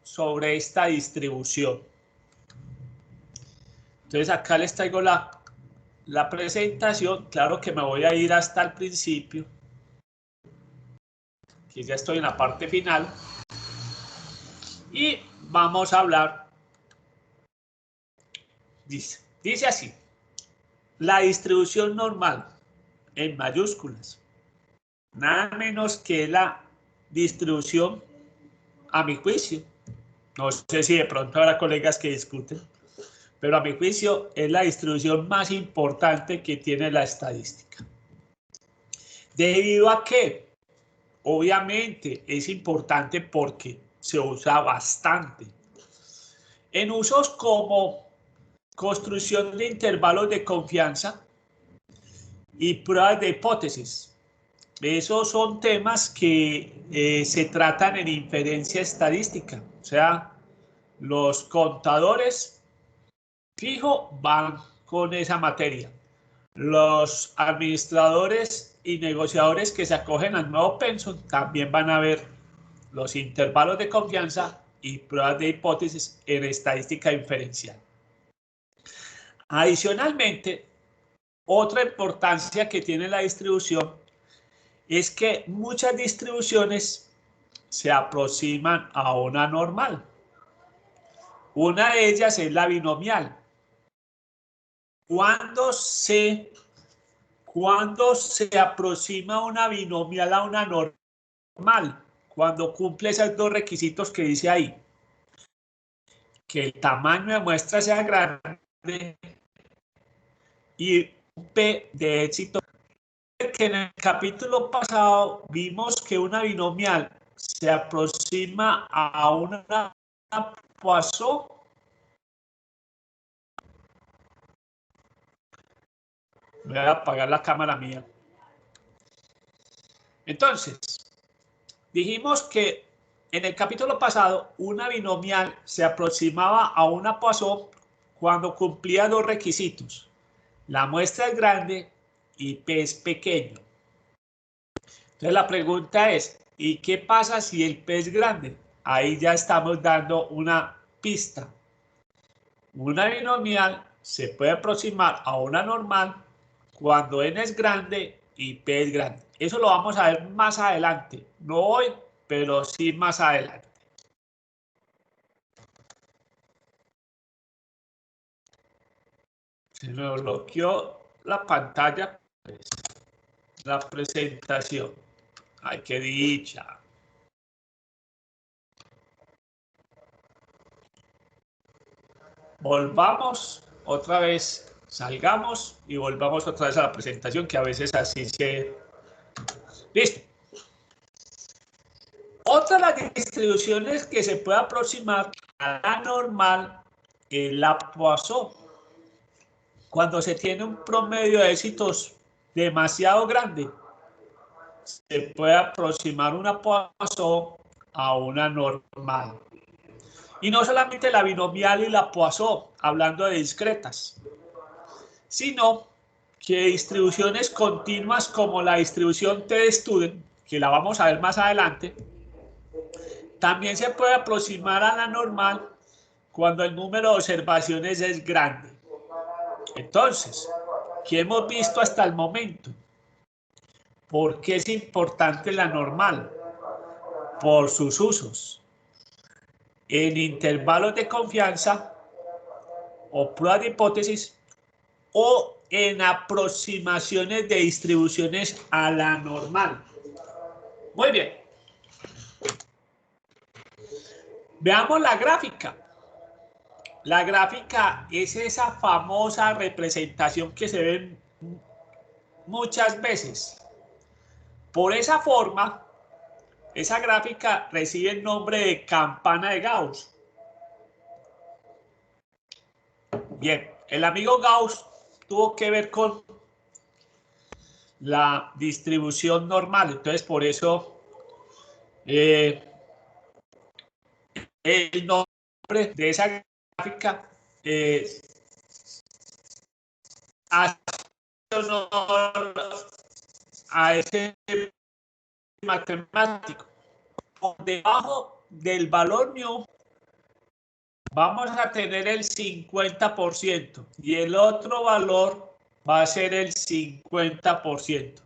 sobre esta distribución. Entonces acá les traigo la presentación. Claro que me voy a ir hasta el principio, que ya estoy en la parte final, y vamos a hablar. Dice así: la distribución normal en mayúsculas, nada menos que la distribución, a mi juicio, no sé si de pronto habrá colegas que discuten, pero a mi juicio es la distribución más importante que tiene la estadística. ¿Debido a qué? Obviamente es importante porque se usa bastante. En usos como construcción de intervalos de confianza y pruebas de hipótesis. Esos son temas que se tratan en inferencia estadística. O sea, los contadores fijo van con esa materia. Los administradores y negociadores que se acogen al nuevo pensum también van a ver los intervalos de confianza y pruebas de hipótesis en estadística inferencial. Adicionalmente, otra importancia que tiene la distribución es que muchas distribuciones se aproximan a una normal. Una de ellas es la binomial. Cuando se aproxima una binomial a una normal, cuando cumple esos dos requisitos que dice ahí, que el tamaño de muestra sea grande y un P de éxito. Que en el capítulo pasado vimos que una binomial se aproxima a una Poisson. Voy a apagar la cámara mía. Entonces, dijimos que en el capítulo pasado una binomial se aproximaba a una Poisson cuando cumplía dos requisitos. La muestra es grande y P es pequeño. Entonces la pregunta es, ¿y qué pasa si el P es grande? Ahí ya estamos dando una pista. Una binomial se puede aproximar a una normal cuando n es grande y P es grande. Eso lo vamos a ver más adelante. No hoy, pero sí más adelante. Se me bloqueó la pantalla, pues, la presentación. Ay, qué dicha. Volvamos otra vez, salgamos y volvamos otra vez a la presentación, que a veces así se... Listo. Otra de las distribuciones que se puede aproximar a la normal es la Poisson. Cuando se tiene un promedio de éxitos demasiado grande, se puede aproximar una Poisson a una normal. Y no solamente la binomial y la Poisson, hablando de discretas, sino que distribuciones continuas como la distribución T-Student, que la vamos a ver más adelante, también se puede aproximar a la normal cuando el número de observaciones es grande. Entonces, ¿qué hemos visto hasta el momento? ¿Por qué es importante la normal? Por sus usos. En intervalos de confianza o pruebas de hipótesis o en aproximaciones de distribuciones a la normal. Muy bien. Veamos la gráfica. La gráfica es esa famosa representación que se ve muchas veces. Por esa forma, esa gráfica recibe el nombre de campana de Gauss. Bien, el amigo Gauss tuvo que ver con la distribución normal, entonces por eso el nombre de esa gráfica hace honor a ese matemático. Por debajo del valor mu vamos a tener el 50% y el otro valor va a ser el 50%.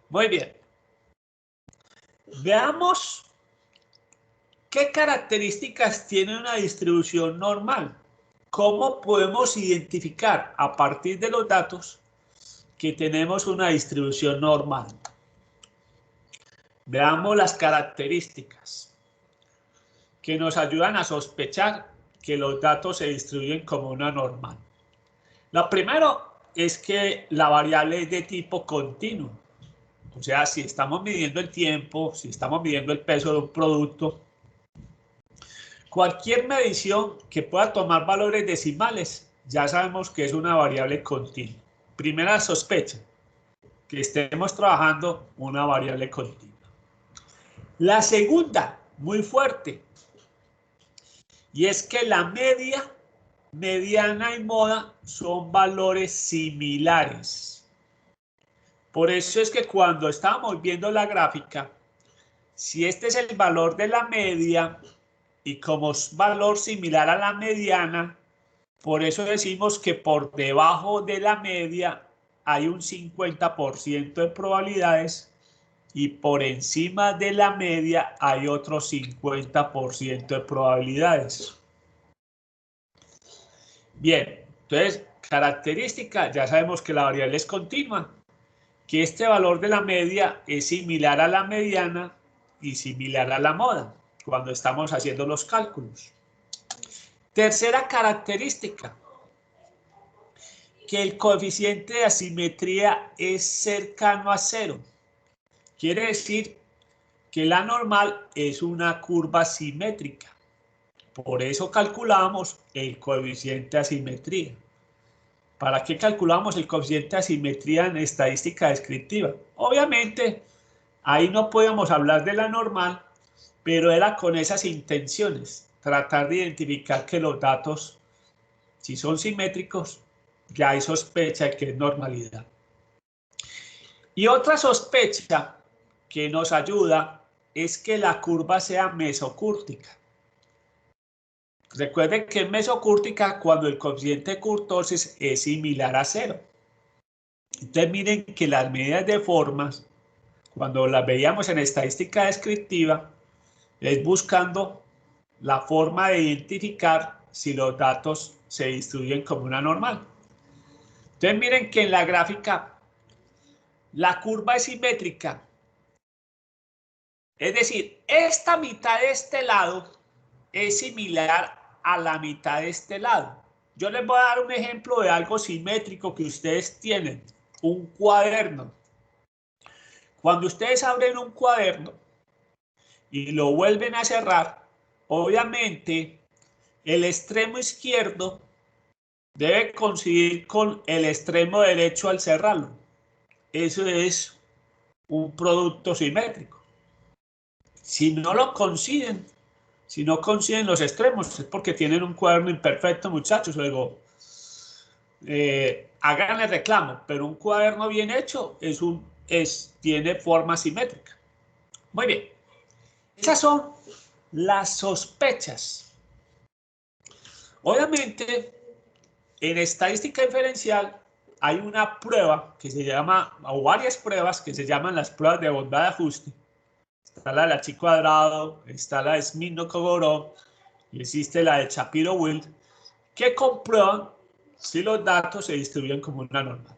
Muy bien. Veamos qué características tiene una distribución normal. ¿Cómo podemos identificar a partir de los datos que tenemos una distribución normal? Veamos las características que nos ayudan a sospechar que los datos se distribuyen como una normal. Lo primero es que la variable es de tipo continuo. O sea, si estamos midiendo el tiempo, si estamos midiendo el peso de un producto, cualquier medición que pueda tomar valores decimales, ya sabemos que es una variable continua. Primera sospecha, que estemos trabajando una variable continua. La segunda, muy fuerte, y es que la media, mediana y moda son valores similares. Por eso es que cuando estábamos viendo la gráfica, si este es el valor de la media y como es valor similar a la mediana, por eso decimos que por debajo de la media hay un 50% de probabilidades y por encima de la media hay otro 50% de probabilidades. Bien, entonces, característica, ya sabemos que la variable es continua, que este valor de la media es similar a la mediana y similar a la moda cuando estamos haciendo los cálculos. Tercera característica, que el coeficiente de asimetría es cercano a cero. Quiere decir que la normal es una curva simétrica. Por eso calculamos el coeficiente de asimetría. ¿Para qué calculamos el coeficiente de asimetría en estadística descriptiva? Obviamente, ahí no podemos hablar de la normal, pero era con esas intenciones, tratar de identificar que los datos, si son simétricos, ya hay sospecha de que es normalidad. Y otra sospecha que nos ayuda es que la curva sea mesocúrtica. Recuerden que es mesocúrtica cuando el coeficiente de kurtosis es similar a cero. Entonces miren que las medidas de formas, cuando las veíamos en estadística descriptiva, es buscando la forma de identificar si los datos se distribuyen como una normal. Entonces miren que en la gráfica la curva es simétrica. Es decir, esta mitad de este lado es similar a la mitad de este lado. Yo les voy a dar un ejemplo de algo simétrico que ustedes tienen, un cuaderno. Cuando ustedes abren un cuaderno y lo vuelven a cerrar, obviamente el extremo izquierdo debe coincidir con el extremo derecho al cerrarlo. Eso es un producto simétrico. Si no lo coinciden, si no coinciden los extremos, es porque tienen un cuaderno imperfecto, muchachos. Luego, háganle reclamo, pero un cuaderno bien hecho tiene forma simétrica. Muy bien. Esas son las sospechas. Obviamente, en estadística diferencial hay una prueba que se llama, o varias pruebas que se llaman las pruebas de bondad de ajuste. Está la de la Chi cuadrado, está la de Smith-Novogorod y existe la de Shapiro-Wilk, que comprueban si los datos se distribuyen como una normal.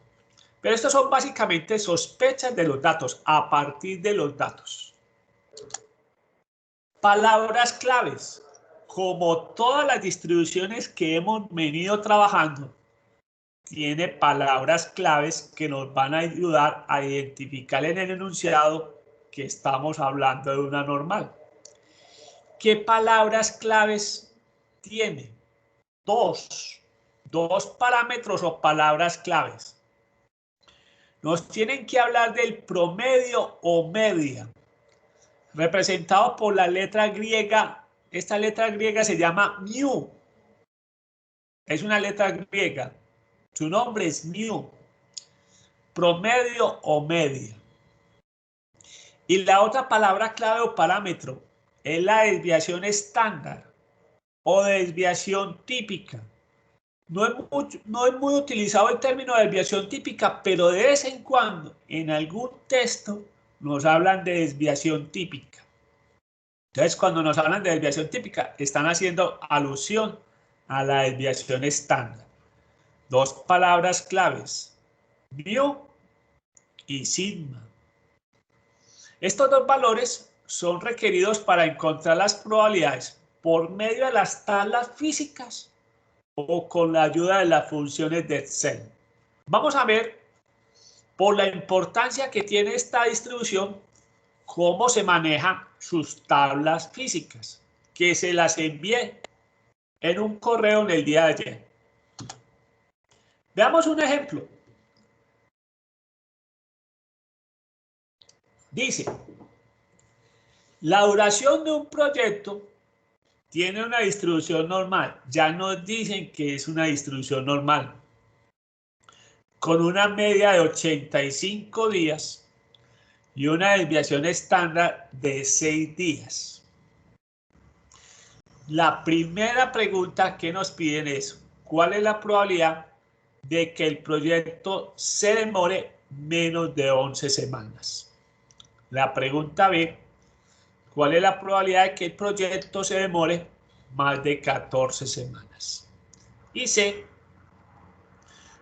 Pero estos son básicamente sospechas de los datos, a partir de los datos. Palabras claves. Como todas las distribuciones que hemos venido trabajando, tiene palabras claves que nos van a ayudar a identificar en el enunciado que estamos hablando de una normal. ¿Qué palabras claves tiene? Dos parámetros o palabras claves. Nos tienen que hablar del promedio o media, representado por la letra griega. Esta letra griega se llama mu. Es una letra griega. Su nombre es mu. Promedio o media. Y la otra palabra clave o parámetro es la desviación estándar o desviación típica. No es muy utilizado el término de desviación típica, pero de vez en cuando en algún texto nos hablan de desviación típica. Entonces, cuando nos hablan de desviación típica, están haciendo alusión a la desviación estándar. Dos palabras claves, mu y sigma. Estos dos valores son requeridos para encontrar las probabilidades por medio de las tablas físicas o con la ayuda de las funciones de Excel. Vamos a ver, por la importancia que tiene esta distribución, cómo se manejan sus tablas físicas, que se las envié en un correo en el día de ayer. Veamos un ejemplo. Dice, la duración de un proyecto tiene una distribución normal. Ya nos dicen que es una distribución normal, con una media de 85 días y una desviación estándar de 6 días. La primera pregunta que nos piden es, ¿cuál es la probabilidad de que el proyecto se demore menos de 11 semanas? La pregunta B, ¿cuál es la probabilidad de que el proyecto se demore más de 14 semanas? Y C,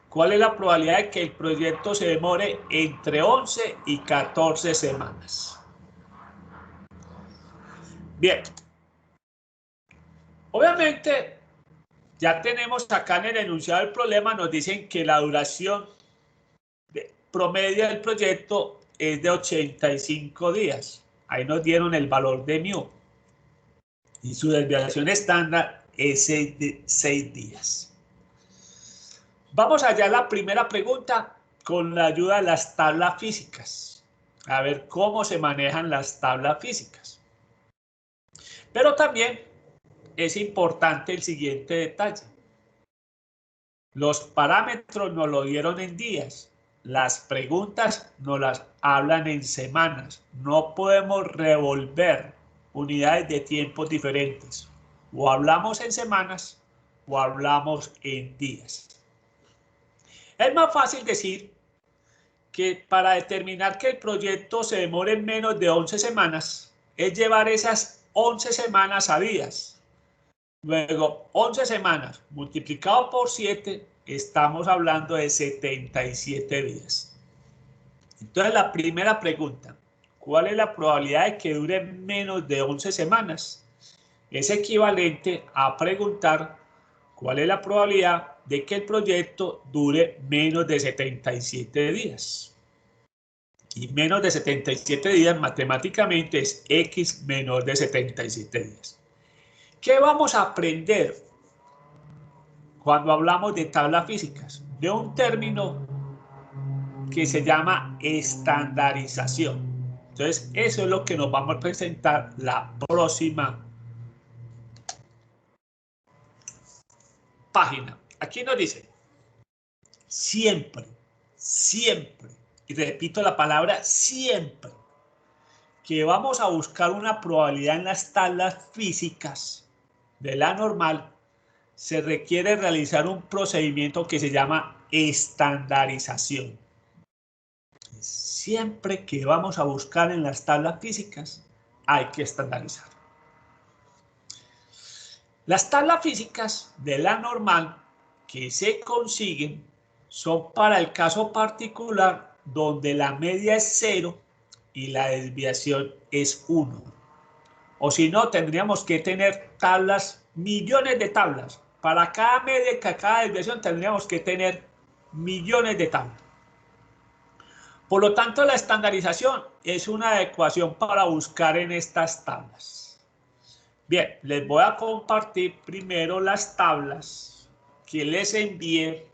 ¿cuál es la probabilidad de que el proyecto se demore entre 11 y 14 semanas? Bien, obviamente ya tenemos acá en el enunciado del problema, nos dicen que la duración promedio del proyecto es de 85 días. Ahí nos dieron el valor de mu. Y su desviación estándar es 6 días. Vamos allá a la primera pregunta con la ayuda de las tablas físicas. A ver cómo se manejan las tablas físicas. Pero también es importante el siguiente detalle. Los parámetros nos lo dieron en días. Las preguntas nos las hablan en semanas. No podemos revolver unidades de tiempos diferentes. O hablamos en semanas o hablamos en días. Es más fácil decir que para determinar que el proyecto se demore menos de 11 semanas es llevar esas 11 semanas a días. Luego, 11 semanas multiplicado por 7, estamos hablando de 77 días. Entonces, la primera pregunta, ¿cuál es la probabilidad de que dure menos de 11 semanas? Es equivalente a preguntar cuál es la probabilidad de que el proyecto dure menos de 77 días. Y menos de 77 días matemáticamente es x menor de 77 días. ¿Qué vamos a aprender cuando hablamos de tablas físicas? De un término que se llama estandarización. Entonces, eso es lo que nos vamos a presentar la próxima página. Aquí nos dice, siempre, siempre, y repito la palabra siempre, que vamos a buscar una probabilidad en las tablas físicas de la normal, se requiere realizar un procedimiento que se llama estandarización. Siempre que vamos a buscar en las tablas físicas, hay que estandarizar. Las tablas físicas de la normal que se consiguen son para el caso particular donde la media es 0 y la desviación es 1. O si no, tendríamos que tener tablas, millones de tablas. Para cada media y cada desviación tendríamos que tener millones de tablas. Por lo tanto, la estandarización es una adecuación para buscar en estas tablas. Bien, les voy a compartir primero las tablas que les envié.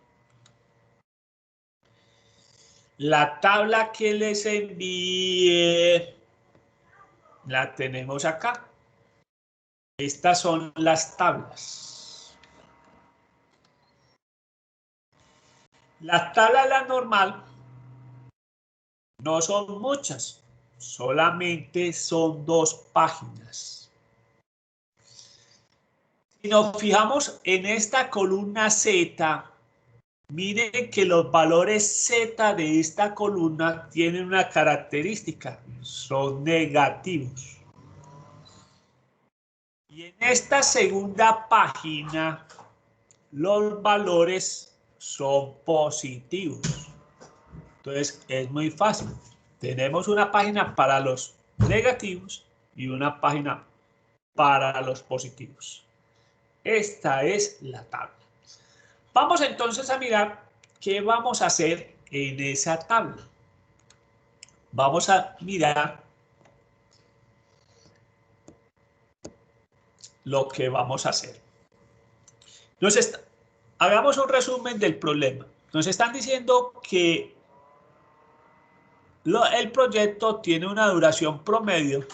La tabla que les envié la tenemos acá. Estas son las tablas. Las tablas de la normal no son muchas, solamente son 2 páginas. nos fijamos en esta columna Z, miren que los valores Z de esta columna tienen una característica, son negativos. Y en esta segunda página, los valores son positivos. Entonces, es muy fácil. Tenemos una página para los negativos y una página para los positivos. Esta es la tabla. Vamos entonces a mirar qué vamos a hacer en esa tabla. Vamos a mirar lo que vamos a hacer. Hagamos un resumen del problema. Nos están diciendo que el proyecto tiene una duración promedio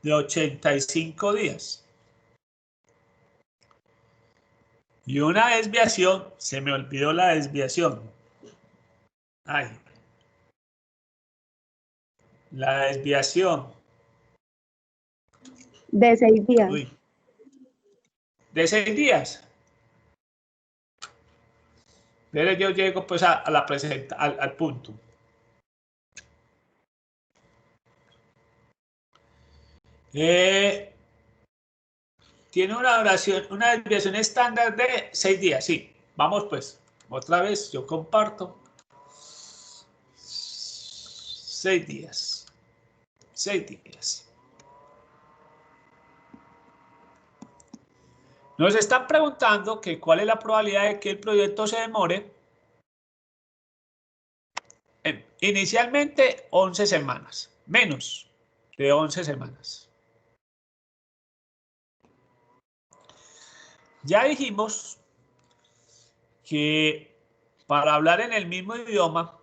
de 85 días. Y una desviación, se me olvidó la desviación. Ay. La desviación. De 6 días. Uy. De 6 días. Pero yo llego pues al punto. Tiene una desviación estándar de 6 días, sí. Vamos pues, otra vez, yo comparto. 6 días. 6 días. Nos están preguntando que cuál es la probabilidad de que el proyecto se demore. Inicialmente 11 semanas, menos de 11 semanas. Ya dijimos que para hablar en el mismo idioma,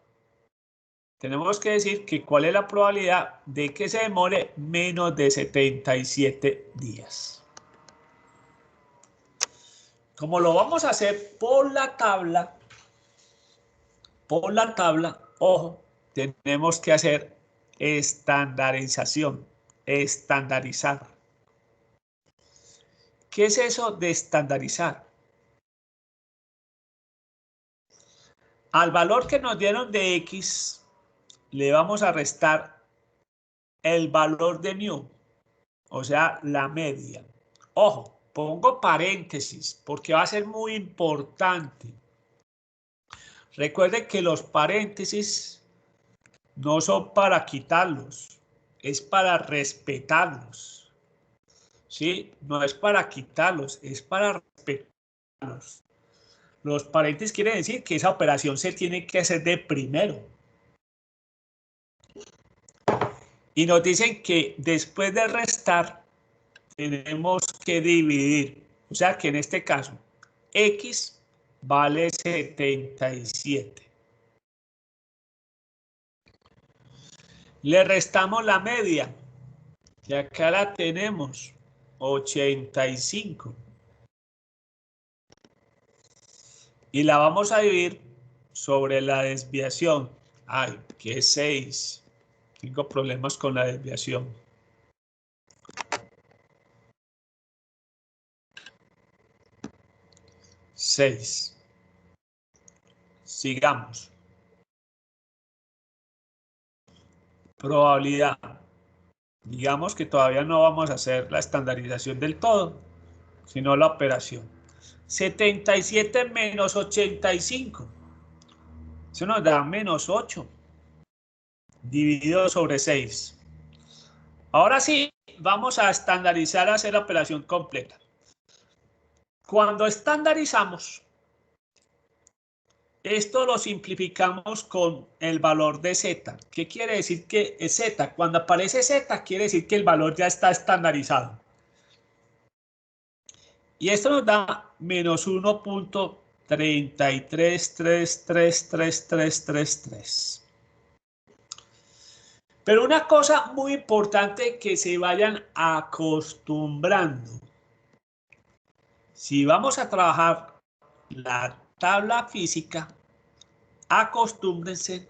tenemos que decir que cuál es la probabilidad de que se demore menos de 77 días. Como lo vamos a hacer por la tabla, ojo, tenemos que hacer estandarización, estandarizar. ¿Qué es eso de estandarizar? Al valor que nos dieron de X, le vamos a restar el valor de mu, o sea, la media. Ojo, pongo paréntesis porque va a ser muy importante. Recuerden que los paréntesis no son para quitarlos, es para respetarlos. ¿Sí? No es para quitarlos, es para respetarlos. Los paréntesis quieren decir que esa operación se tiene que hacer de primero. Y nos dicen que después de restar, tenemos que dividir. O sea que en este caso, X vale 77. Le restamos la media, que acá la tenemos, 85. Y la vamos a dividir sobre la desviación. Ay, que es 6. Tengo problemas con la desviación. 6. Sigamos. Probabilidad. Digamos que todavía no vamos a hacer la estandarización del todo, sino la operación. 77 menos 85. Eso nos da menos 8. Dividido sobre 6. Ahora sí, vamos a estandarizar, a hacer la operación completa. Cuando estandarizamos, esto lo simplificamos con el valor de Z. ¿Qué quiere decir que es Z? Cuando aparece Z, quiere decir que el valor ya está estandarizado. Y esto nos da menos 1.333333333. Pero una cosa muy importante que se vayan acostumbrando. Si vamos a trabajar la tabla física, acostúmbrense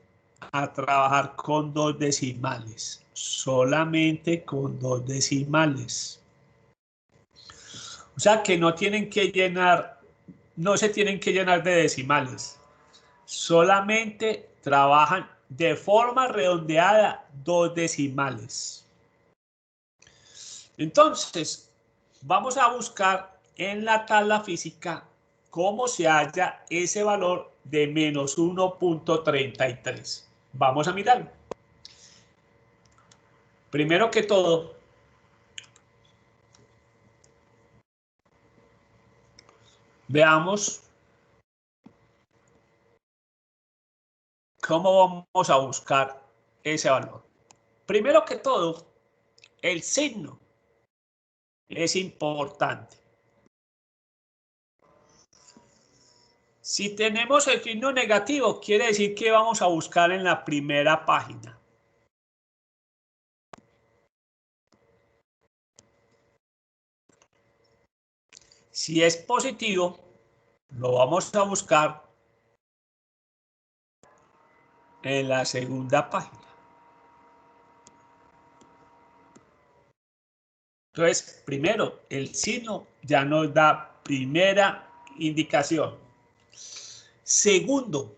a trabajar con 2 decimales, solamente con 2 decimales. O sea que no tienen que llenar, no se tienen que llenar de decimales. Solamente trabajan de forma redondeada 2 decimales. Entonces, vamos a buscar en la tabla física cómo se halla ese valor de menos 1.33. Vamos a mirarlo. Primero que todo, veamos cómo vamos a buscar ese valor. Primero que todo, el signo es importante. Si tenemos el signo negativo, quiere decir que vamos a buscar en la primera página. Si es positivo, lo vamos a buscar en la segunda página. Entonces, primero, el signo ya nos da primera indicación. Segundo,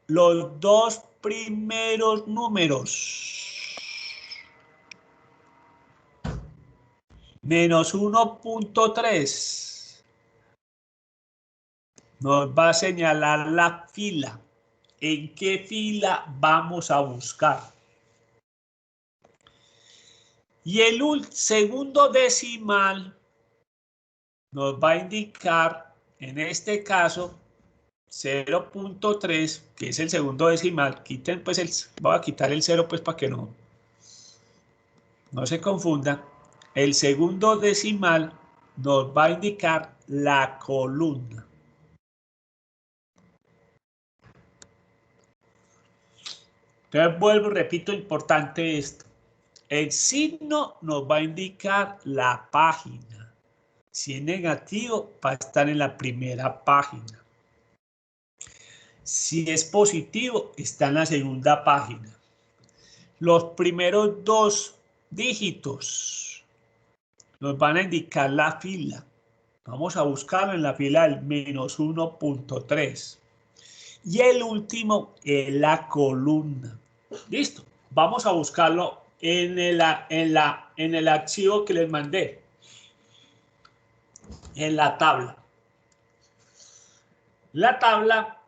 los dos primeros números. Menos 1.3 nos va a señalar la fila. ¿En qué fila vamos a buscar? Y el segundo decimal nos va a indicar, en este caso, 0.3, que es el segundo decimal. Quiten pues voy a quitar el 0 pues para que no se confunda. El segundo decimal nos va a indicar la columna. Entonces vuelvo, repito, importante esto. El signo nos va a indicar la página. Si es negativo, va a estar en la primera página. Si es positivo, está en la segunda página. Los primeros dos dígitos nos van a indicar la fila. Vamos a buscarlo en la fila del menos 1.3. Y el último es la columna. Listo. Vamos a buscarlo en el archivo que les mandé. En la tabla. La tabla,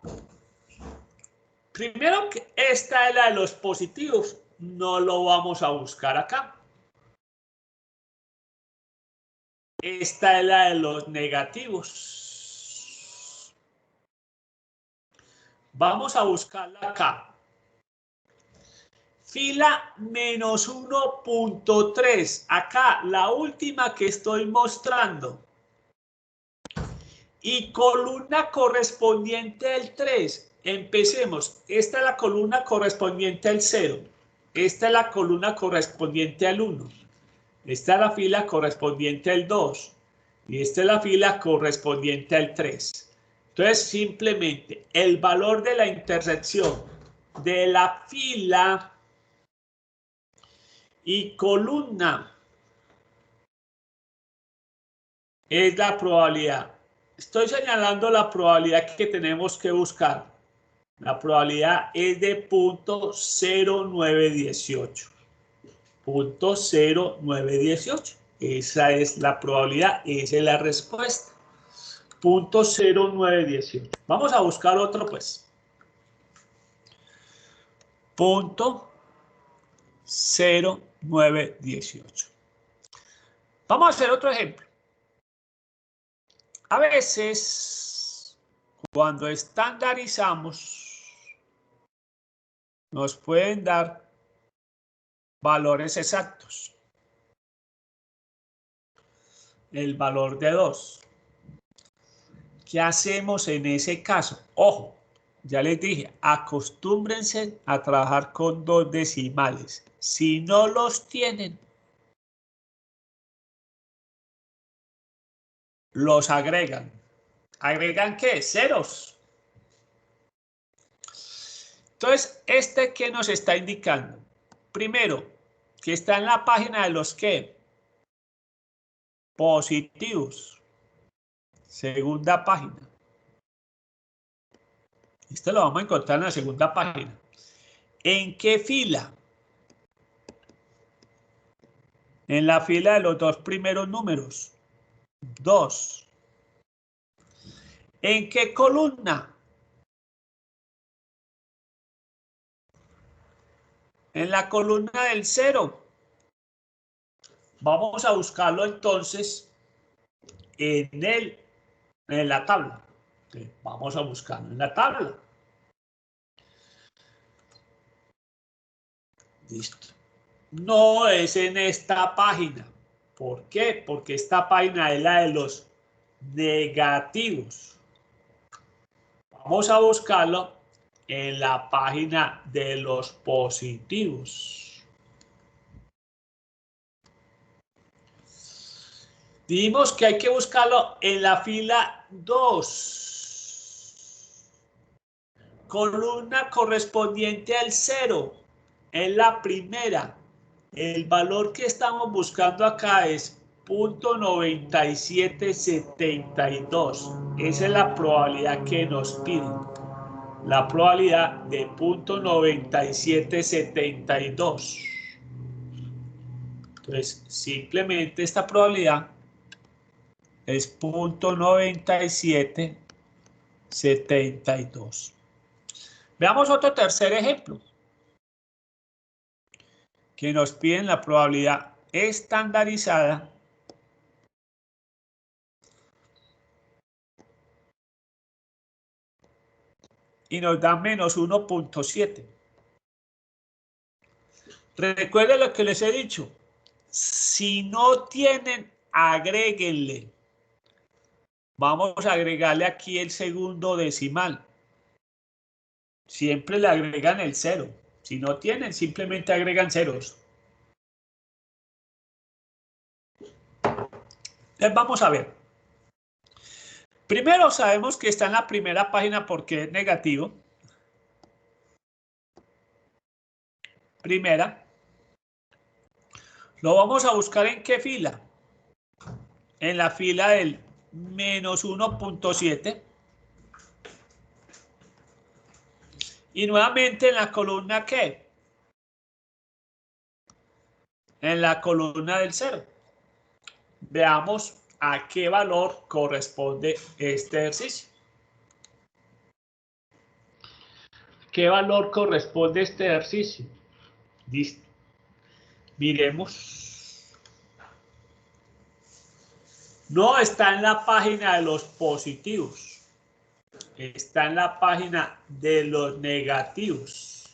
primero que esta es la de los positivos. No lo vamos a buscar acá. Esta es la de los negativos. Vamos a buscarla acá. Fila menos 1.3. Acá, la última que estoy mostrando. Y columna correspondiente al 3. Empecemos. Esta es la columna correspondiente al 0. Esta es la columna correspondiente al 1. Esta es la fila correspondiente al 2. Y esta es la fila correspondiente al 3. Entonces, simplemente el valor de la intersección de la fila y columna es la probabilidad. Estoy señalando la probabilidad que tenemos que buscar. La probabilidad es de 0.0918. 0.0918. Esa es la probabilidad, esa es la respuesta. 0.0918. Vamos a buscar otro, pues. 0.0918. Vamos a hacer otro ejemplo. A veces, cuando estandarizamos, nos pueden dar valores exactos. El valor de 2. ¿Qué hacemos en ese caso? Ojo, ya les dije, acostúmbrense a trabajar con 2 decimales. Si no los tienen, los agregan. ¿Agregan qué? Ceros. Entonces, ¿qué nos está indicando? Primero, que está en la página de los ¿qué? Positivos. Segunda página. Esto lo vamos a encontrar en la segunda página. ¿En qué fila? En la fila de los dos primeros números. 2. ¿En qué columna? En la columna del 0. Vamos a buscarlo entonces en la tabla. Vamos a buscarlo en la tabla. Listo. No es en esta página. ¿Por qué? Porque esta página es la de los negativos. Vamos a buscarlo en la página de los positivos. Dijimos que hay que buscarlo en la fila 2. Columna correspondiente al 0. Es la primera. El valor que estamos buscando acá es 0.9772. Esa es la probabilidad que nos piden. La probabilidad de 0.9772. Entonces, simplemente esta probabilidad es 0.9772. Veamos otro tercer ejemplo. Que nos piden la probabilidad estandarizada y nos da menos 1.7. Recuerden lo que les he dicho. Si no tienen, agréguenle. Vamos a agregarle aquí el segundo decimal. Siempre le agregan el 0. Si no tienen, simplemente agregan ceros. Entonces vamos a ver. Primero sabemos que está en la primera página porque es negativo. Primera. Lo vamos a buscar en qué fila. En la fila del menos 1.7. Y nuevamente en la columna ¿qué? En la columna del 0. Veamos a qué valor corresponde este ejercicio. ¿Qué valor corresponde este ejercicio? Listo. Miremos. No está en la página de los positivos. Está en la página de los negativos.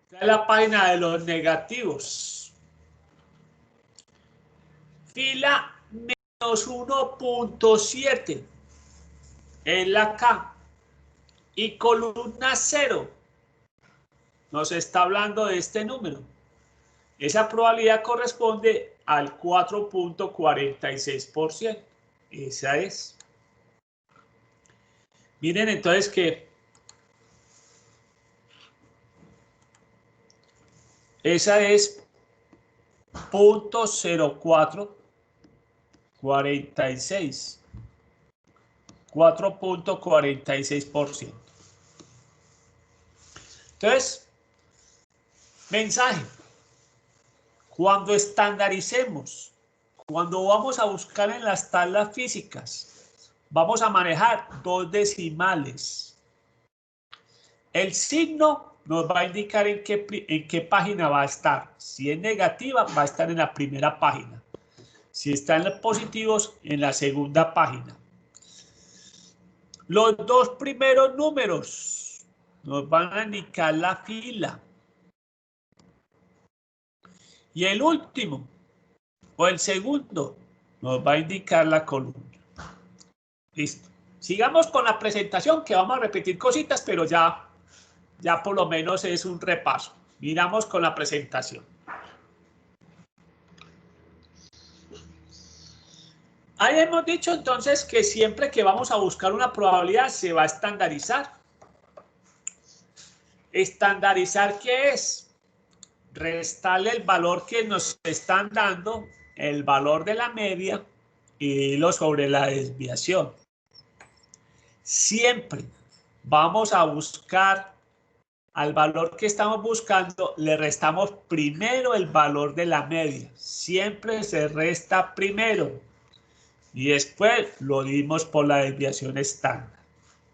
Está en la página de los negativos. Fila menos 1.7. Es la K. Y columna 0. Nos está hablando de este número. Esa probabilidad corresponde al 4.46%. Esa es. Miren entonces que esa es 0.0446. 4.46%. Entonces, mensaje. Cuando estandaricemos, cuando vamos a buscar en las tablas físicas, vamos a manejar dos decimales. El signo nos va a indicar en qué página va a estar. Si es negativa, va a estar en la primera página. Si está en los positivos, en la segunda página. Los dos primeros números nos van a indicar la fila. Y el último, o el segundo, nos va a indicar la columna. Listo. Sigamos con la presentación, que vamos a repetir cositas, pero ya por lo menos es un repaso. Miramos con la presentación. Ahí hemos dicho entonces que siempre que vamos a buscar una probabilidad se va a estandarizar. ¿Estandarizar qué es? Restarle el valor que nos están dando el valor de la media y dividirlo sobre la desviación. Siempre vamos a buscar al valor que estamos buscando, le restamos primero el valor de la media. Siempre se resta primero. Y después lo dimos por la desviación estándar.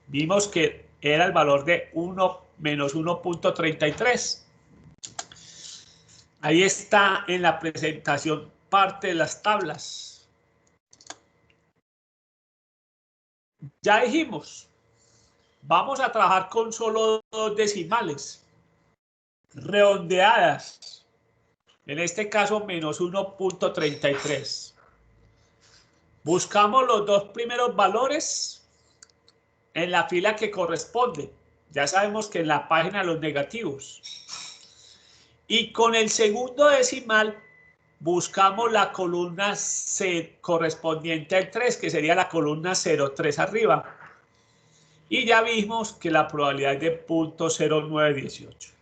Vimos que era el valor de 1 menos 1.33. Ahí está en la presentación parte de las tablas. Ya dijimos, vamos a trabajar con solo 2 decimales, redondeadas. En este caso, menos 1.33. Buscamos los 2 primeros valores en la fila que corresponde. Ya sabemos que en la página los negativos. Y con el segundo decimal buscamos la columna C correspondiente al 3, que sería la columna 0,3 arriba. Y ya vimos que la probabilidad es de 0.0918.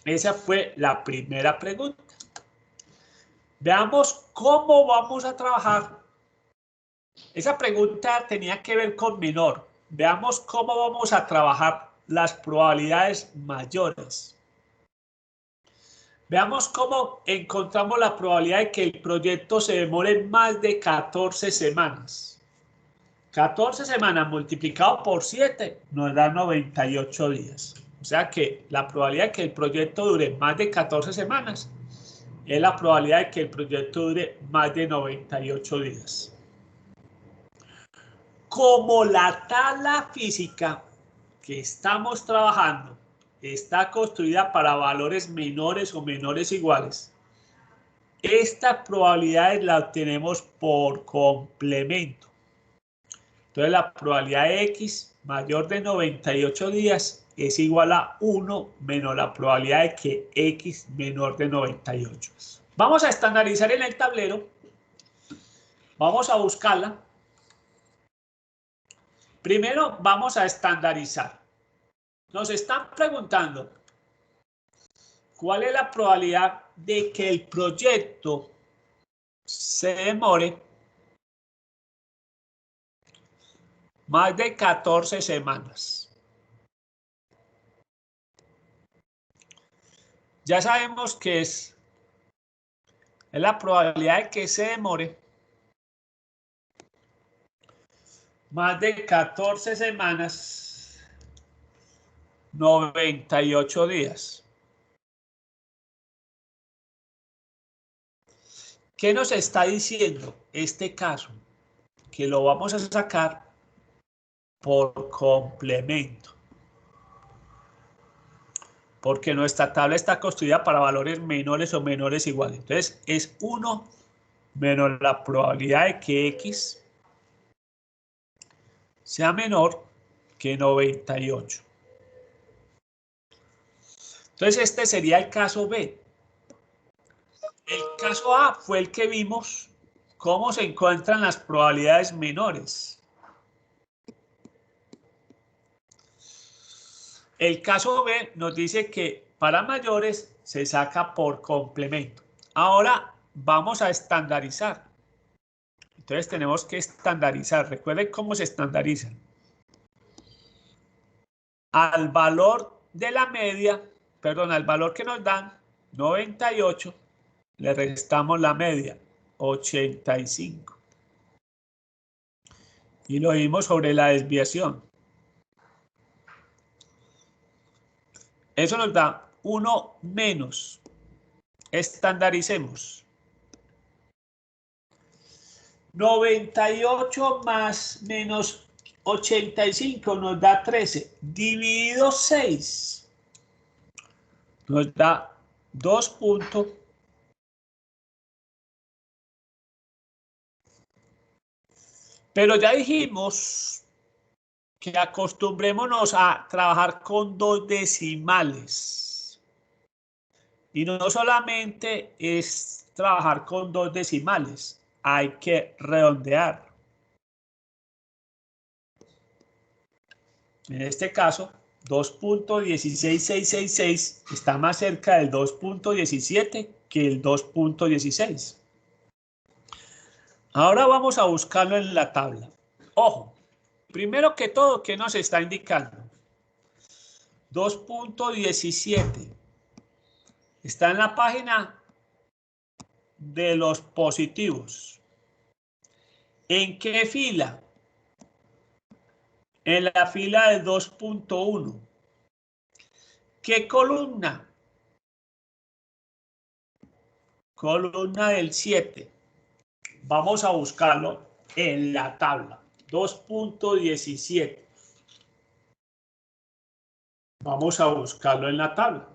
Esa fue la primera pregunta. Veamos cómo vamos a trabajar. Esa pregunta tenía que ver con menor. Veamos cómo vamos a trabajar las probabilidades mayores. Veamos cómo encontramos la probabilidad de que el proyecto se demore más de 14 semanas. 14 semanas multiplicado por 7 nos da 98 días. O sea que la probabilidad de que el proyecto dure más de 14 semanas es la probabilidad de que el proyecto dure más de 98 días. Como la tabla física que estamos trabajando está construida para valores menores o menores iguales, estas probabilidades las obtenemos por complemento. Entonces la probabilidad de X mayor de 98 días es igual a 1 menos la probabilidad de que X menor de 98. Vamos a estandarizar en el tablero. Vamos a buscarla. Primero vamos a estandarizar. Nos están preguntando cuál es la probabilidad de que el proyecto se demore más de 14 semanas. Ya sabemos que es la probabilidad de que se demore más de 14 semanas, 98 días. ¿Qué nos está diciendo este caso? Que lo vamos a sacar por complemento. Porque nuestra tabla está construida para valores menores o menores iguales. Entonces, es 1 menos la probabilidad de que X sea menor que 98. Entonces, este sería el caso B. El caso A fue el que vimos cómo se encuentran las probabilidades menores. El caso B nos dice que para mayores se saca por complemento. Ahora vamos a estandarizar. Entonces tenemos que estandarizar. Recuerden cómo se estandarizan. Al valor de la media, perdón, al valor que nos dan, 98, le restamos la media, 85. Y lo vimos sobre la desviación. Eso nos da 1 menos. Estandaricemos. 98 más menos 85 nos da 13. Dividido 6 nos da 2 puntos. Pero ya dijimos que acostumbrémonos a trabajar con 2 decimales. Y no solamente es trabajar con 2 decimales, hay que redondear. En este caso, 2.16666 está más cerca del 2.17 que el 2.16. Ahora vamos a buscarlo en la tabla. Ojo, primero que todo, ¿qué nos está indicando? 2.17. Está en la página de los positivos. ¿En qué fila? En la fila del 2.1. ¿Qué columna? Columna del 7. Vamos a buscarlo en la tabla. 2.17. Vamos a buscarlo en la tabla.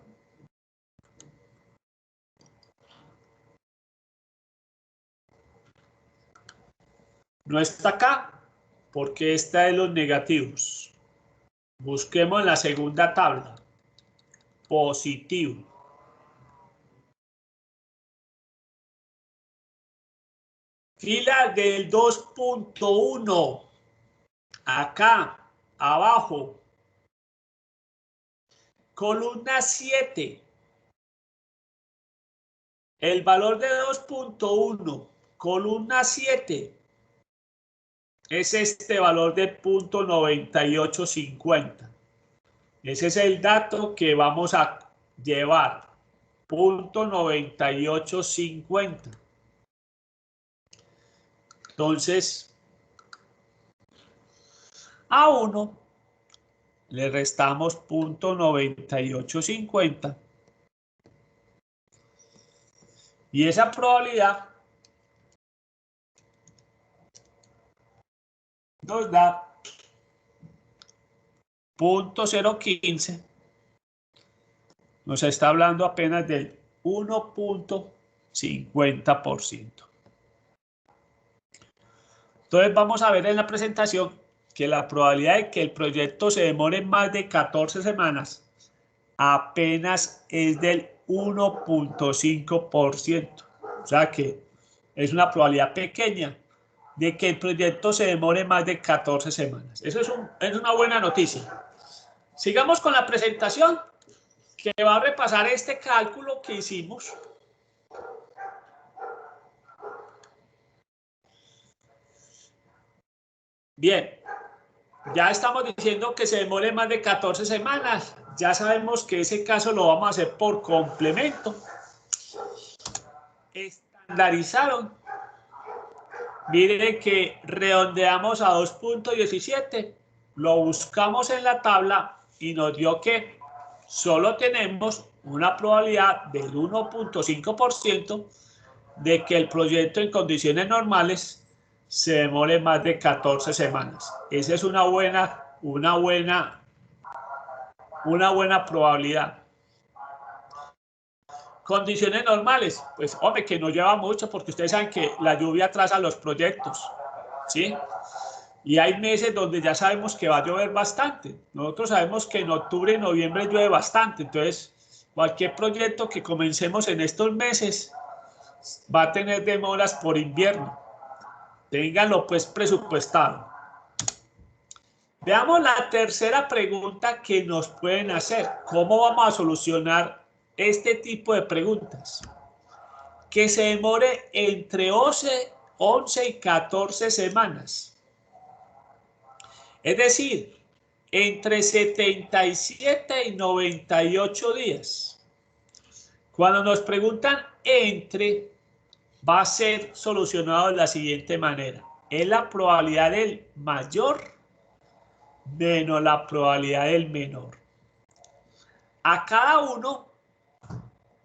No está acá porque está en los negativos. Busquemos la segunda tabla. Positivo. Fila del 2.1. Acá, abajo. Columna 7. El valor de 2.1, columna 7, es este valor de 0.9850. Ese es el dato que vamos a llevar. 0.9850. Entonces, a 1 le restamos 0.9850. Y esa probabilidad nos da 0.015. Nos está hablando apenas del 1.50%. Entonces vamos a ver en la presentación que la probabilidad de que el proyecto se demore más de 14 semanas apenas es del 1.5%. O sea que es una probabilidad pequeña de que el proyecto se demore más de 14 semanas. Eso es una buena noticia. Sigamos con la presentación, que va a repasar este cálculo que hicimos. Bien, ya estamos diciendo que se demore más de 14 semanas. Ya sabemos que ese caso lo vamos a hacer por complemento. Estandarizaron. Miren que redondeamos a 2.17. Lo buscamos en la tabla y nos dio que solo tenemos una probabilidad del 1.5% de que el proyecto en condiciones normales se demore más de 14 semanas. Esa es una buena probabilidad. Condiciones normales, pues hombre, que no lleva mucho porque ustedes saben que la lluvia atrasa los proyectos, ¿sí? Y hay meses donde ya sabemos que va a llover bastante. Nosotros sabemos que en octubre y noviembre llueve bastante, entonces cualquier proyecto que comencemos en estos meses va a tener demoras por invierno. Ténganlo pues presupuestado. Veamos la tercera pregunta que nos pueden hacer. ¿Cómo vamos a solucionar este tipo de preguntas? Que se demore entre 11 y 14 semanas. Es decir, entre 77 y 98 días. Cuando nos preguntan entre, va a ser solucionado de la siguiente manera. Es la probabilidad del mayor menos la probabilidad del menor. A cada uno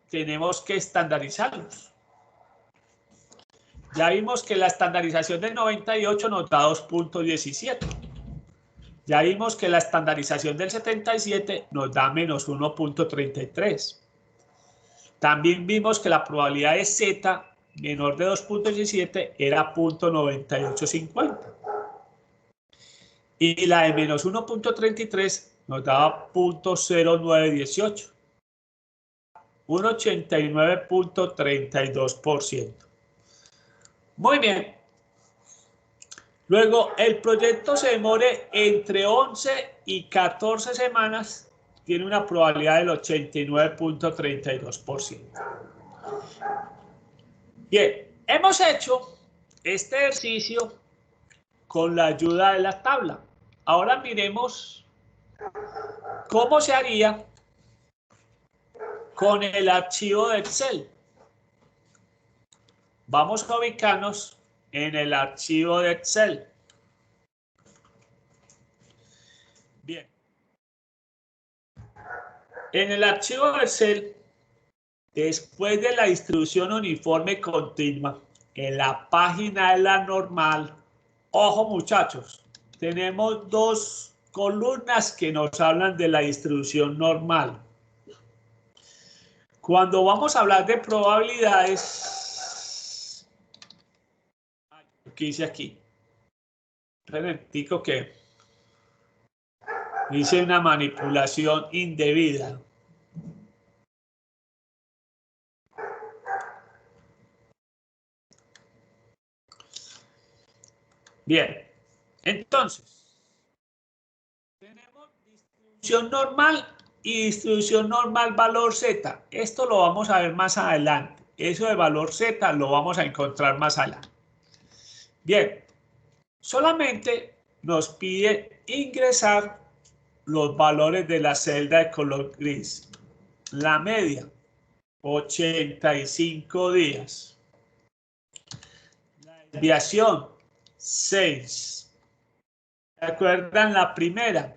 tenemos que estandarizarlos. Ya vimos que la estandarización del 98 nos da 2.17. Ya vimos que la estandarización del 77 nos da menos 1.33. También vimos que la probabilidad de Z menor de 2.17 era 0.9850. Y la de menos 1.33 nos daba 0.0918. Un 89.32%. Muy bien. Luego, el proyecto se demore entre 11 y 14 semanas, tiene una probabilidad del 89.32%. Bien, hemos hecho este ejercicio con la ayuda de la tabla. Ahora miremos cómo se haría con el archivo de Excel. Vamos a ubicarnos en el archivo de Excel. Bien. En el archivo de Excel, después de la distribución uniforme continua, en la página de la normal, ojo muchachos, tenemos dos columnas que nos hablan de la distribución normal. Cuando vamos a hablar de probabilidades, ¿qué hice aquí? Repetico que hice una manipulación indebida. Bien, entonces, tenemos distribución normal y distribución normal valor Z. Esto lo vamos a ver más adelante. Eso de valor Z lo vamos a encontrar más adelante. Bien, solamente nos pide ingresar los valores de la celda de color gris. La media, 85 días. La desviación, 6. ¿Se acuerdan la primera?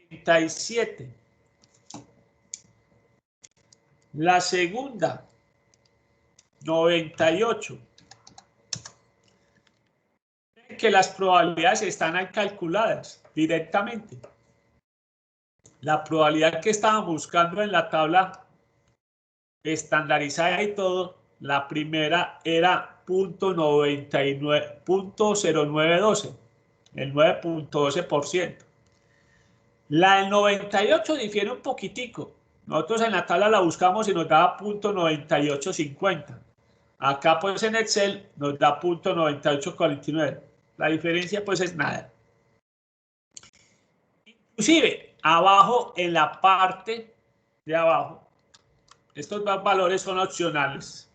77. La segunda, 98. Que las probabilidades están ahí calculadas directamente. La probabilidad que estaban buscando en la tabla estandarizada y todo, la primera era 0.0912, el 9.12%. La del 98 difiere un poquitico. Nosotros en la tabla la buscamos y nos daba 0.9850. Acá pues en Excel nos da 0.9849. La diferencia pues es nada. Inclusive abajo en la parte de abajo, estos dos valores son opcionales.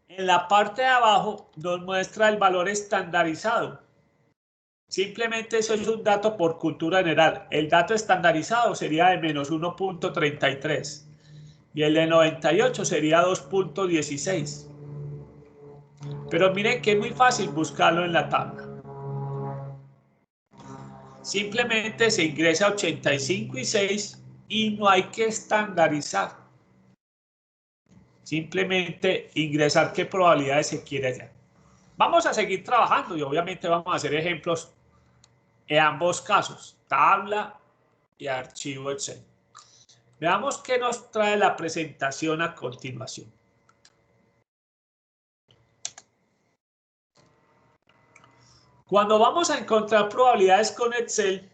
En la parte de abajo nos muestra el valor estandarizado. Simplemente eso es un dato por cultura general. El dato estandarizado sería de menos 1.33 y el de 98 sería 2.16. Pero miren que es muy fácil buscarlo en la tabla. Simplemente se ingresa 85 y 6 y no hay que estandarizar. Simplemente ingresar qué probabilidades se quiere hallar. Vamos a seguir trabajando y obviamente vamos a hacer ejemplos en ambos casos, tabla y archivo Excel. Veamos qué nos trae la presentación a continuación. Cuando vamos a encontrar probabilidades con Excel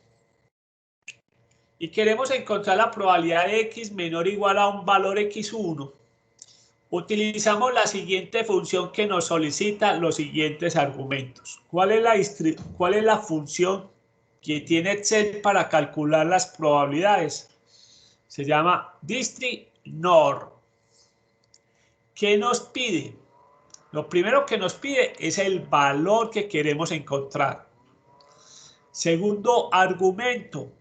y queremos encontrar la probabilidad de X menor o igual a un valor X1, utilizamos la siguiente función que nos solicita los siguientes argumentos. ¿Cuál es la función que tiene Excel para calcular las probabilidades? Se llama dist_nor. ¿Qué nos pide? Lo primero que nos pide es el valor que queremos encontrar. Segundo argumento,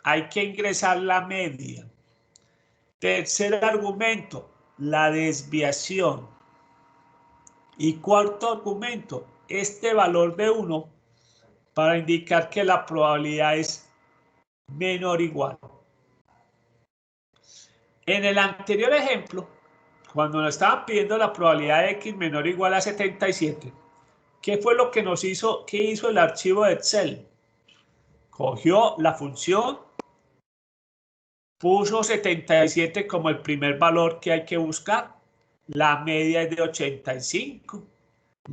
hay que ingresar la media. Tercer argumento, la desviación. Y cuarto argumento, este valor de 1 para indicar que la probabilidad es menor o igual. En el anterior ejemplo, cuando nos estaban pidiendo la probabilidad de X menor o igual a 77, ¿qué fue lo que qué hizo el archivo de Excel? Cogió la función, puso 77 como el primer valor que hay que buscar, la media es de 85,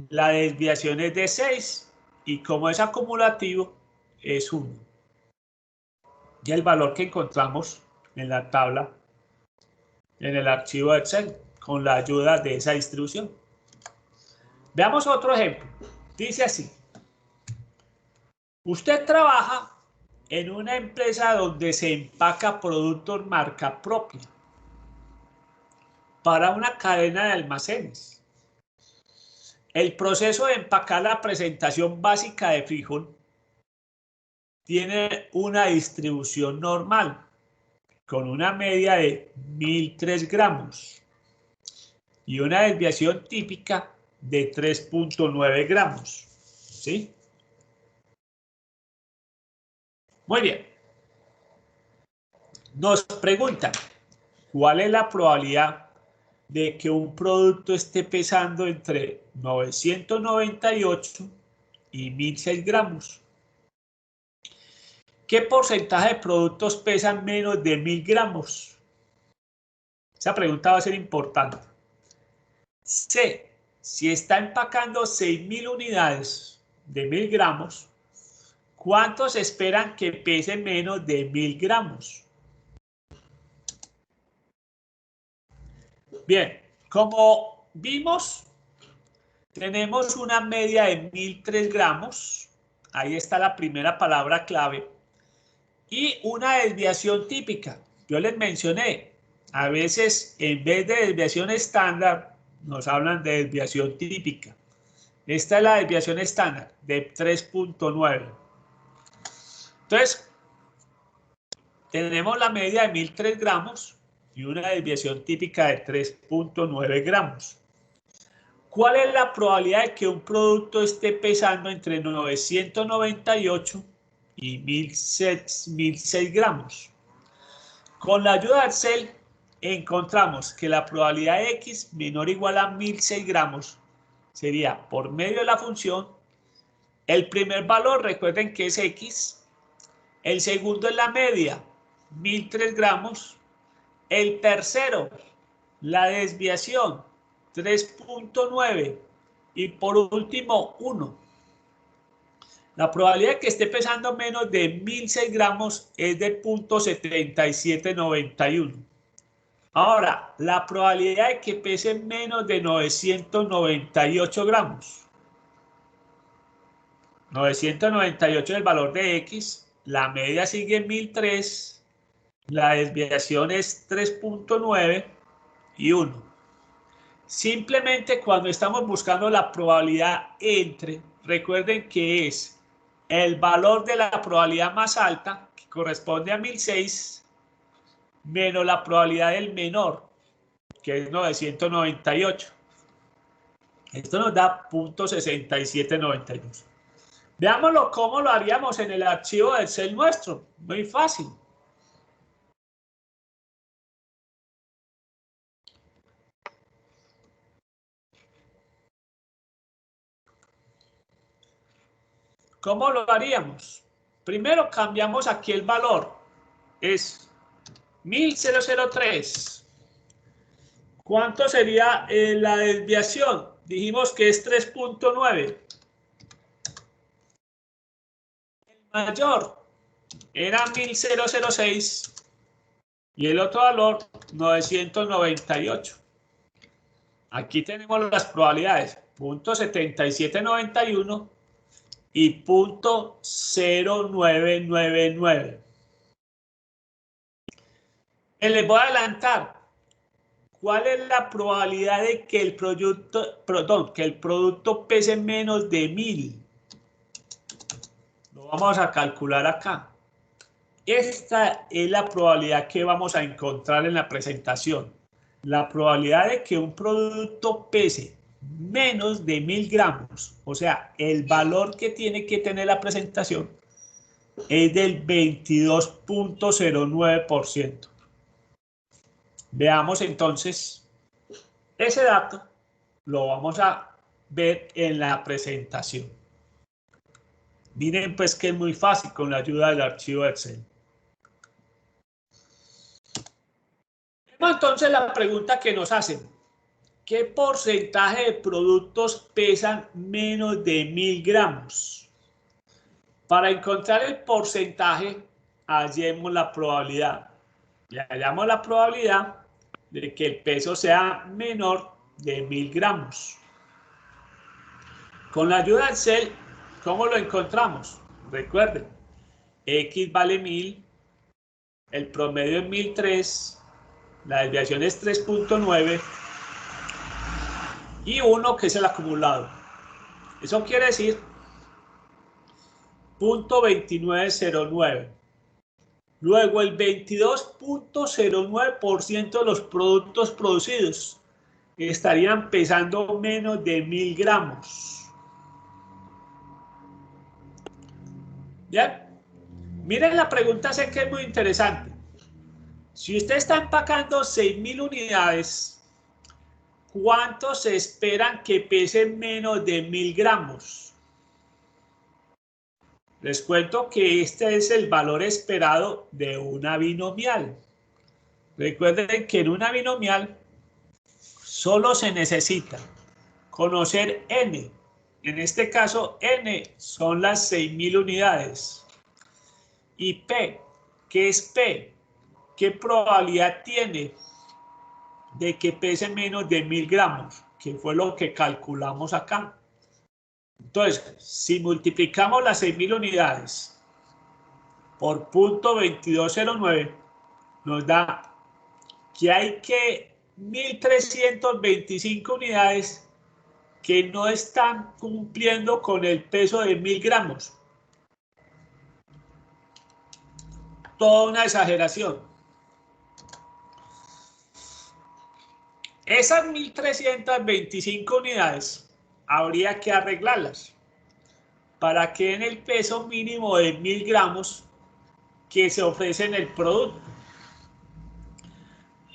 la desviación es de 6 y como es acumulativo es 1. Y el valor que encontramos en la tabla, en el archivo de Excel, con la ayuda de esa distribución. Veamos otro ejemplo. Dice así. Usted trabaja en una empresa donde se empaca productos marca propia. para una cadena de almacenes. El proceso de empacar la presentación básica de frijol tiene una distribución normal con una media de 1003 gramos y una desviación típica de 3.9 gramos. ¿Sí? Muy bien. Nos preguntan, ¿cuál es la probabilidad de que un producto esté pesando entre 998 y 1006 gramos? ¿Qué porcentaje de productos pesan menos de 1000 gramos? Esa pregunta va a ser importante. C. Si está empacando 6000 unidades de 1000 gramos, ¿cuántos esperan que pesen menos de 1000 gramos? Bien, como vimos, tenemos una media de 1003 gramos. Ahí está la primera palabra clave. Y una desviación típica. Yo les mencioné, a veces en vez de desviación estándar, nos hablan de desviación típica. Esta es la desviación estándar de 3.9. Entonces, tenemos la media de 1003 gramos y una desviación típica de 3.9 gramos. ¿Cuál es la probabilidad de que un producto esté pesando entre 998 y 1006 gramos? Con la ayuda de Excel encontramos que la probabilidad de X menor o igual a 1006 gramos sería por medio de la función. El primer valor, recuerden que es X. El segundo es la media, 1003 gramos. El tercero, la desviación, 3.9. Y por último, 1. La probabilidad de que esté pesando menos de 1006 gramos es de 0.7791. Ahora, la probabilidad de que pese menos de 998 gramos. 998 es el valor de X, la media sigue en 1003, la desviación es 3.9 y 1. Simplemente cuando estamos buscando la probabilidad entre, recuerden que es el valor de la probabilidad más alta, que corresponde a 1006, menos la probabilidad del menor, que es 998. Esto nos da 0.6792. Veámoslo cómo lo haríamos en el archivo de Excel nuestro. Muy fácil. ¿Cómo lo haríamos? Primero cambiamos aquí el valor. Es 1003. ¿Cuánto sería la desviación? Dijimos que es 3.9. El mayor era 1006 y el otro valor 998. Aquí tenemos las probabilidades. 0.7791 y 0.0999. Les voy a adelantar. ¿Cuál es la probabilidad de que el producto pese menos de 1000? Lo vamos a calcular acá. Esta es la probabilidad que vamos a encontrar en la presentación. La probabilidad de que un producto pese menos de 1000 gramos, o sea, el valor que tiene que tener la presentación, es del 22.09%. Veamos entonces ese dato, lo vamos a ver en la presentación. Miren pues que es muy fácil con la ayuda del archivo Excel. Entonces la pregunta que nos hacen, ¿qué porcentaje de productos pesan menos de 1000 gramos? Para encontrar el porcentaje, hallemos la probabilidad. Y hallamos la probabilidad de que el peso sea menor de 1000 gramos. Con la ayuda de Excel, ¿cómo lo encontramos? Recuerden, X vale 1000, el promedio es 1003, La desviación es 3.9 y 1 que es el acumulado. Eso quiere decir 0.2909. Luego el 22.09% de los productos producidos estarían pesando menos de 1000 gramos. ¿Ya? Miren la pregunta, sé que es muy interesante. Si usted está empacando 6000 unidades, ¿cuántos se esperan que pesen menos de 1000 gramos? Les cuento que este es el valor esperado de una binomial. Recuerden que en una binomial solo se necesita conocer n. En este caso, n son las 6000 unidades. Y p, ¿qué es p? ¿Qué probabilidad tiene de que pese menos de 1000 gramos? Que fue lo que calculamos acá. Entonces, si multiplicamos las 6000 unidades por 0.2209, nos da que hay que 1325 unidades que no están cumpliendo con el peso de 1000 gramos. Toda una exageración. Esas 1325 unidades habría que arreglarlas para que en el peso mínimo de 1000 gramos que se ofrece en el producto.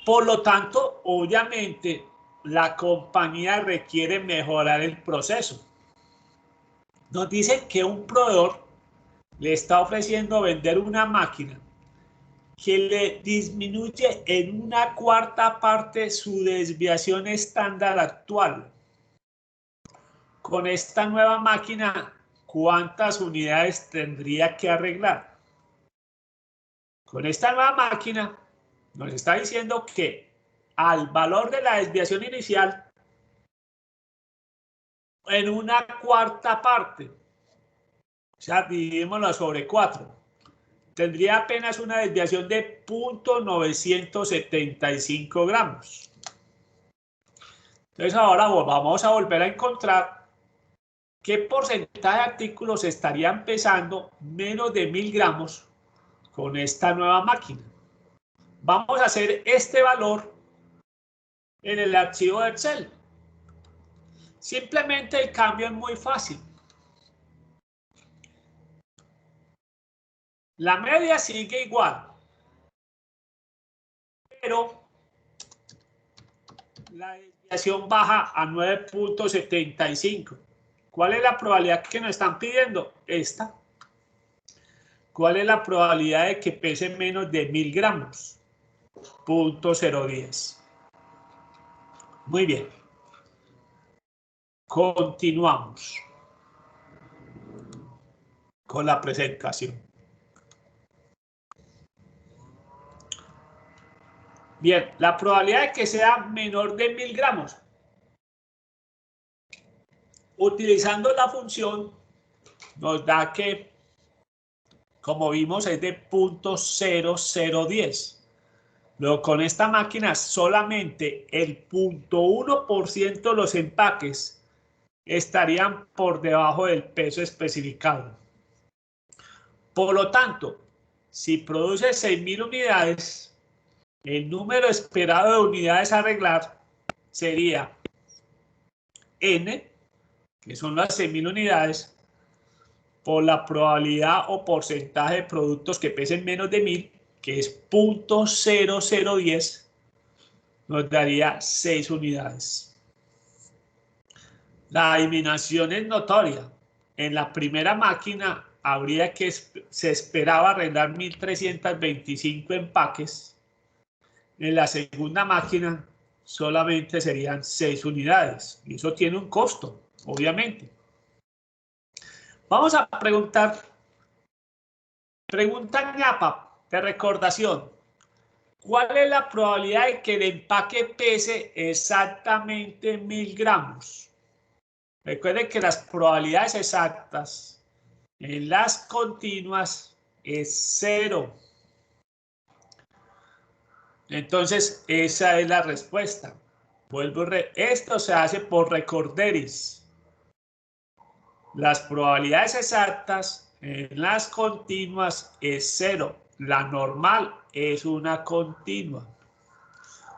Por lo tanto, obviamente, la compañía requiere mejorar el proceso. Nos dicen que un proveedor le está ofreciendo vender una máquina que le disminuye en una cuarta parte su desviación estándar actual. Con esta nueva máquina, ¿cuántas unidades tendría que arreglar? Con esta nueva máquina nos está diciendo que al valor de la desviación inicial, en una cuarta parte, o sea, dividímoslo sobre 4, tendría apenas una desviación de 0.975 gramos. Entonces ahora vamos a volver a encontrar qué porcentaje de artículos estarían pesando menos de 1000 gramos con esta nueva máquina. Vamos a hacer este valor en el archivo de Excel. Simplemente el cambio es muy fácil. La media sigue igual, pero la desviación baja a 9.75. ¿Cuál es la probabilidad que nos están pidiendo? Esta. ¿Cuál es la probabilidad de que pese menos de 1000 gramos? 0.010. Muy bien. Continuamos con la presentación. Bien, la probabilidad de que sea menor de 1000 gramos. Utilizando la función, nos da que, como vimos, es de 0.0010. Luego, con esta máquina, solamente el 0.1% de los empaques estarían por debajo del peso especificado. Por lo tanto, si produce 6000 unidades, el número esperado de unidades a arreglar sería n, que son las 6000 unidades, por la probabilidad o porcentaje de productos que pesen menos de 1000, que es 0.0010, nos daría 6 unidades. La eliminación es notoria. En la primera máquina se esperaba arreglar 1325 empaques. En la segunda máquina solamente serían 6 unidades. Y eso tiene un costo, obviamente. Vamos a preguntar. Pregunta ñapa de recordación. ¿Cuál es la probabilidad de que el empaque pese exactamente 1000 gramos? Recuerden que las probabilidades exactas en las continuas es 0. Entonces, esa es la respuesta. Esto se hace por recorderis. Las probabilidades exactas en las continuas es 0. La normal es una continua.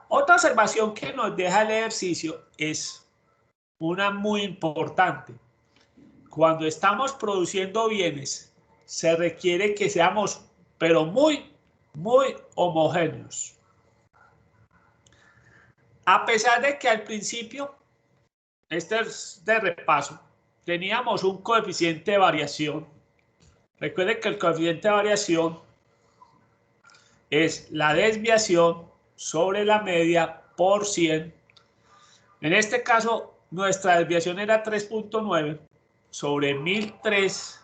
Otra observación que nos deja el ejercicio es una muy importante. Cuando estamos produciendo bienes, se requiere que seamos, pero muy homogéneos. A pesar de que al principio, este es de repaso, teníamos un coeficiente de variación. Recuerden que el coeficiente de variación es la desviación sobre la media por 100. En este caso, nuestra desviación era 3.9 sobre 1003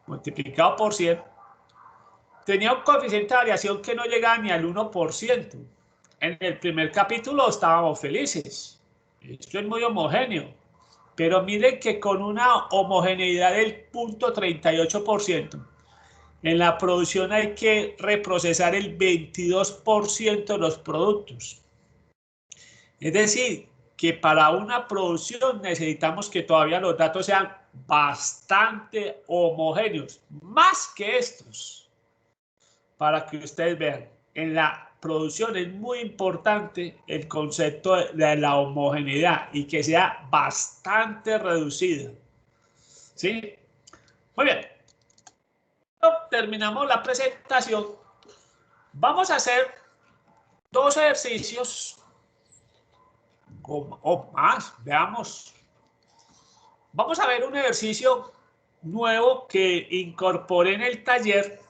multiplicado por 100. Tenía un coeficiente de variación que no llegaba ni al 1%. En el primer capítulo estábamos felices. Esto es muy homogéneo. Pero miren que con una homogeneidad del 0.38%, en la producción hay que reprocesar el 22% de los productos. Es decir, que para una producción necesitamos que todavía los datos sean bastante homogéneos, más que estos, para que ustedes vean. En la producción es muy importante el concepto de la homogeneidad y que sea bastante reducida. ¿Sí? Muy bien. Terminamos la presentación. Vamos a hacer 2 ejercicios o más. Veamos. Vamos a ver un ejercicio nuevo que incorporé en el taller,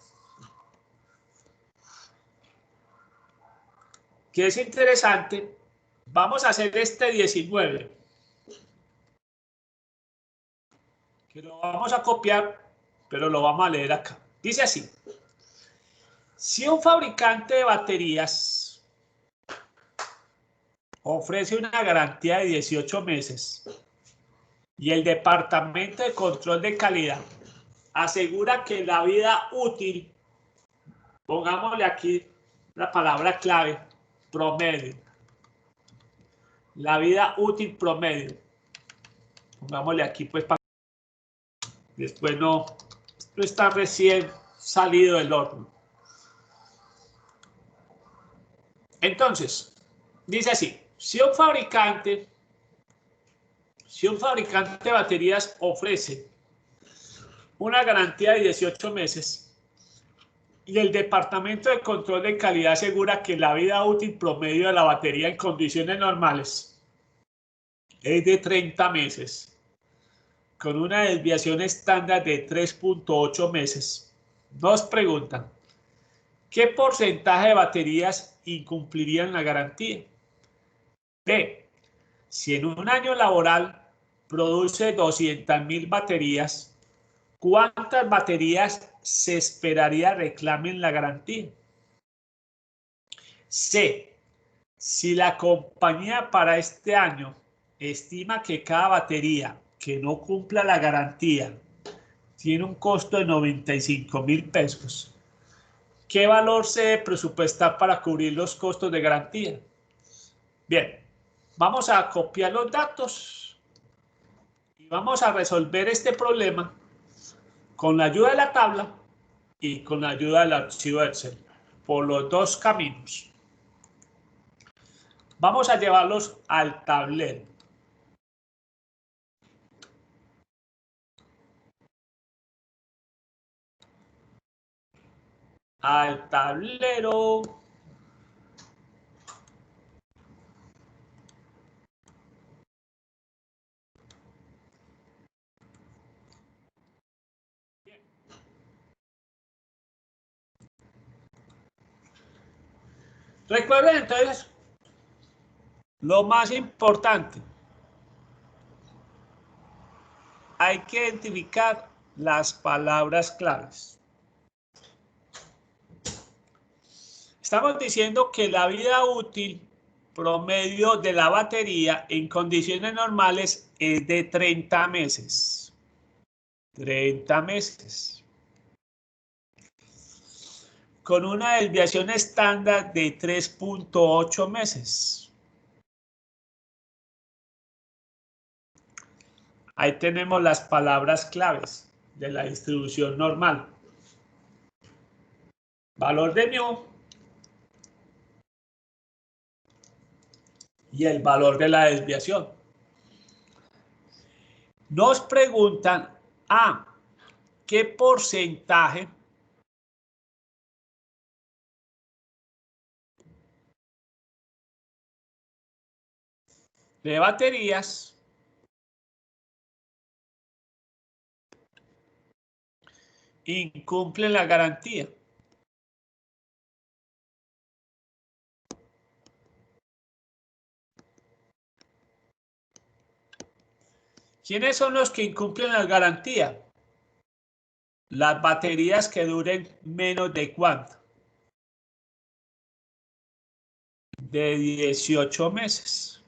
que es interesante. Vamos a hacer este 19, que lo vamos a copiar, pero lo vamos a leer acá. Dice así: si un fabricante de baterías ofrece una garantía de 18 meses y el Departamento de Control de Calidad asegura que la vida útil, pongámosle aquí la palabra clave, promedio, la vida útil promedio, pongámosle aquí pues para después no, esto está recién salido del horno. Entonces, dice así: si un fabricante de baterías ofrece una garantía de 18 meses y el Departamento de Control de Calidad asegura que la vida útil promedio de la batería en condiciones normales es de 30 meses, con una desviación estándar de 3.8 meses, nos preguntan: ¿qué porcentaje de baterías incumplirían la garantía? B. Si en un año laboral produce 200.000 baterías, ¿cuántas baterías se esperaría reclamen la garantía? C. Si la compañía para este año estima que cada batería que no cumpla la garantía tiene un costo de 95.000 pesos, ¿qué valor se debe presupuestar para cubrir los costos de garantía? Bien, vamos a copiar los datos y vamos a resolver este problema con la ayuda de la tabla y con la ayuda del archivo Excel, por los 2 caminos. Vamos a llevarlos al tablero. Al tablero. Recuerden entonces lo más importante. Hay que identificar las palabras claves. Estamos diciendo que la vida útil promedio de la batería en condiciones normales es de 30 meses. 30 meses. con una desviación estándar de 3.8 meses. Ahí tenemos las palabras claves de la distribución normal. Valor de mu y el valor de la desviación. Nos preguntan ¿qué porcentaje de baterías incumplen la garantía? ¿Quiénes son los que incumplen la garantía? Las baterías que duren menos de ¿cuánto? De 18 meses.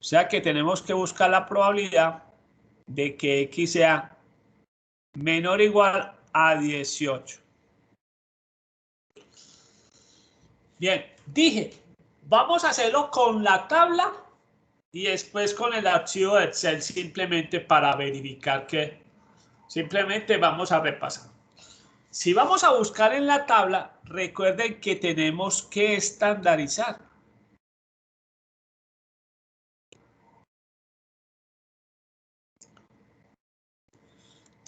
O sea que tenemos que buscar la probabilidad de que X sea menor o igual a 18. Bien, dije, vamos a hacerlo con la tabla y después con el archivo de Excel simplemente para verificar que simplemente vamos a repasar. Si vamos a buscar en la tabla, recuerden que tenemos que estandarizar.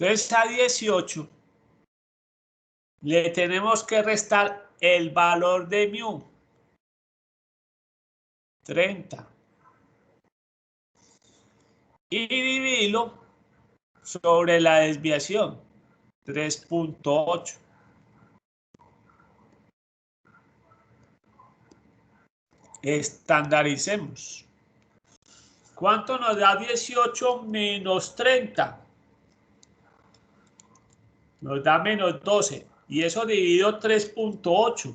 Entonces a 18 le tenemos que restar el valor de mu, 30, y dividirlo sobre la desviación, 3.8. Estandaricemos. ¿Cuánto nos da 18 menos 30? Nos da menos 12. Y eso dividido 3.8.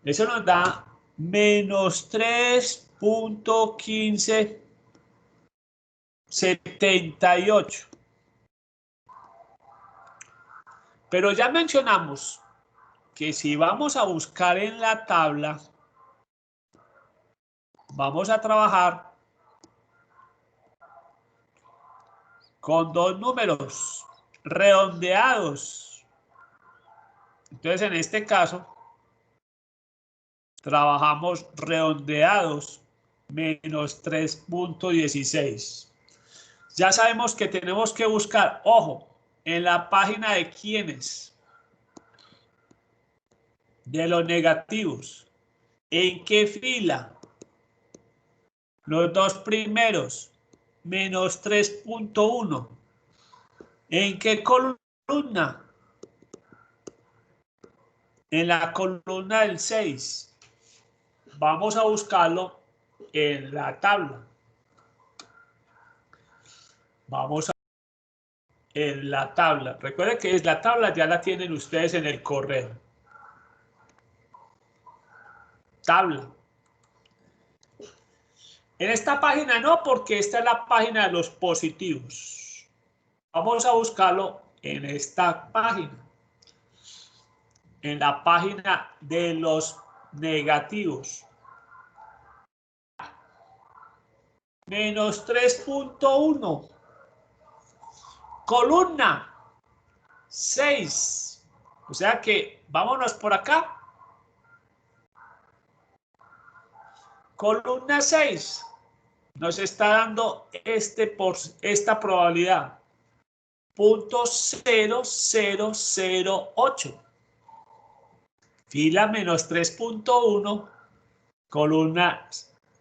Eso nos da menos 3.1578. Pero ya mencionamos que si vamos a buscar en la tabla, vamos a trabajar con dos números redondeados. Entonces, en este caso, trabajamos redondeados, menos 3.16. Ya sabemos que tenemos que buscar, ojo, en la página de quiénes, de los negativos, ¿en qué fila? Los dos primeros, menos 3.1. ¿En qué columna? En la columna del 6. Vamos a buscarlo en la tabla. Vamos a en la tabla. Recuerden que la tabla ya la tienen ustedes en el correo. Tabla. En esta página no, porque esta es la página de los positivos. Vamos a buscarlo en esta página. En la página de los negativos. Menos 3.1. Columna 6. O sea que vámonos por acá. Columna 6 nos está dando esta probabilidad. 0.0008. Fila menos 3.1. Columna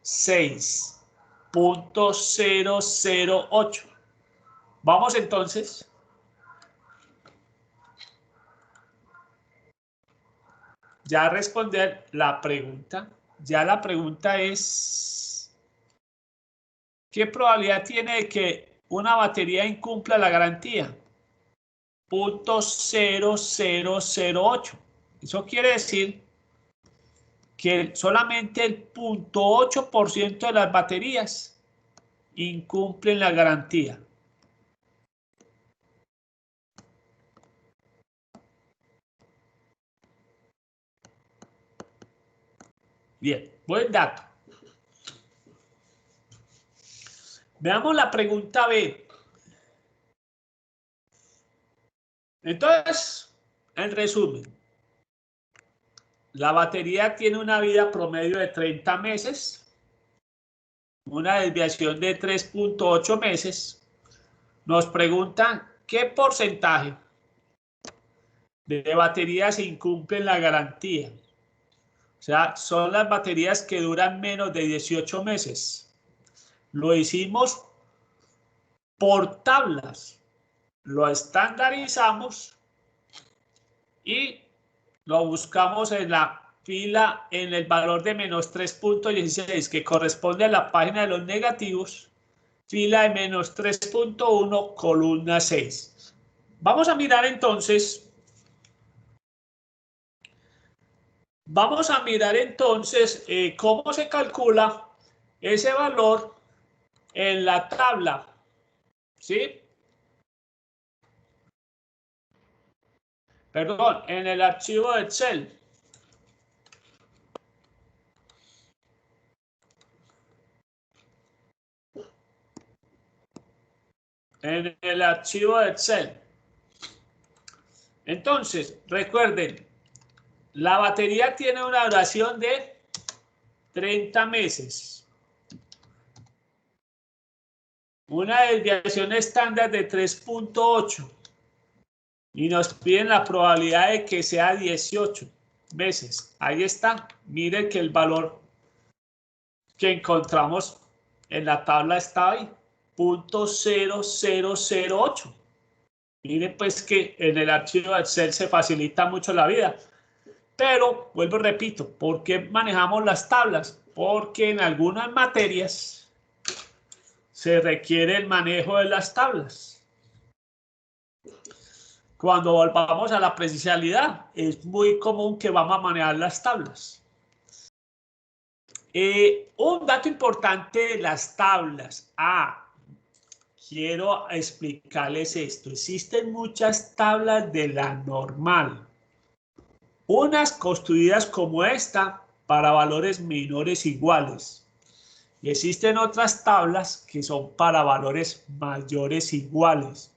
6.008. Vamos entonces. Ya a responder la pregunta. Ya la pregunta es, ¿qué probabilidad tiene de que una batería incumpla la garantía? 0.0008. Eso quiere decir que solamente el 0.8% de las baterías incumplen la garantía. Bien, buen dato. Veamos la pregunta B. Entonces, en resumen, la batería tiene una vida promedio de 30 meses, una desviación de 3.8 meses. Nos preguntan qué porcentaje de baterías incumplen la garantía. O sea, son las baterías que duran menos de 18 meses. Lo hicimos por tablas. Lo estandarizamos y lo buscamos en la fila en el valor de menos 3.16, que corresponde a la página de los negativos, fila de menos 3.1, columna 6. Vamos a mirar entonces. Cómo se calcula ese valor en la tabla, ¿sí? Perdón, en el archivo de Excel. En el archivo de Excel. Entonces, recuerden, la batería tiene una duración de 30 meses. Una desviación estándar de 3.8. Y nos piden la probabilidad de que sea 18 meses. Ahí está. Miren que el valor que encontramos en la tabla está ahí. 0.0008. Miren pues que en el archivo de Excel se facilita mucho la vida. Pero, vuelvo y repito, ¿por qué manejamos las tablas? Porque en algunas materias se requiere el manejo de las tablas. Cuando volvamos a la presencialidad, es muy común que vamos a manejar las tablas. Un dato importante de las tablas. Quiero explicarles esto. Existen muchas tablas de la normal. Unas construidas como esta para valores menores iguales. Y existen otras tablas que son para valores mayores iguales.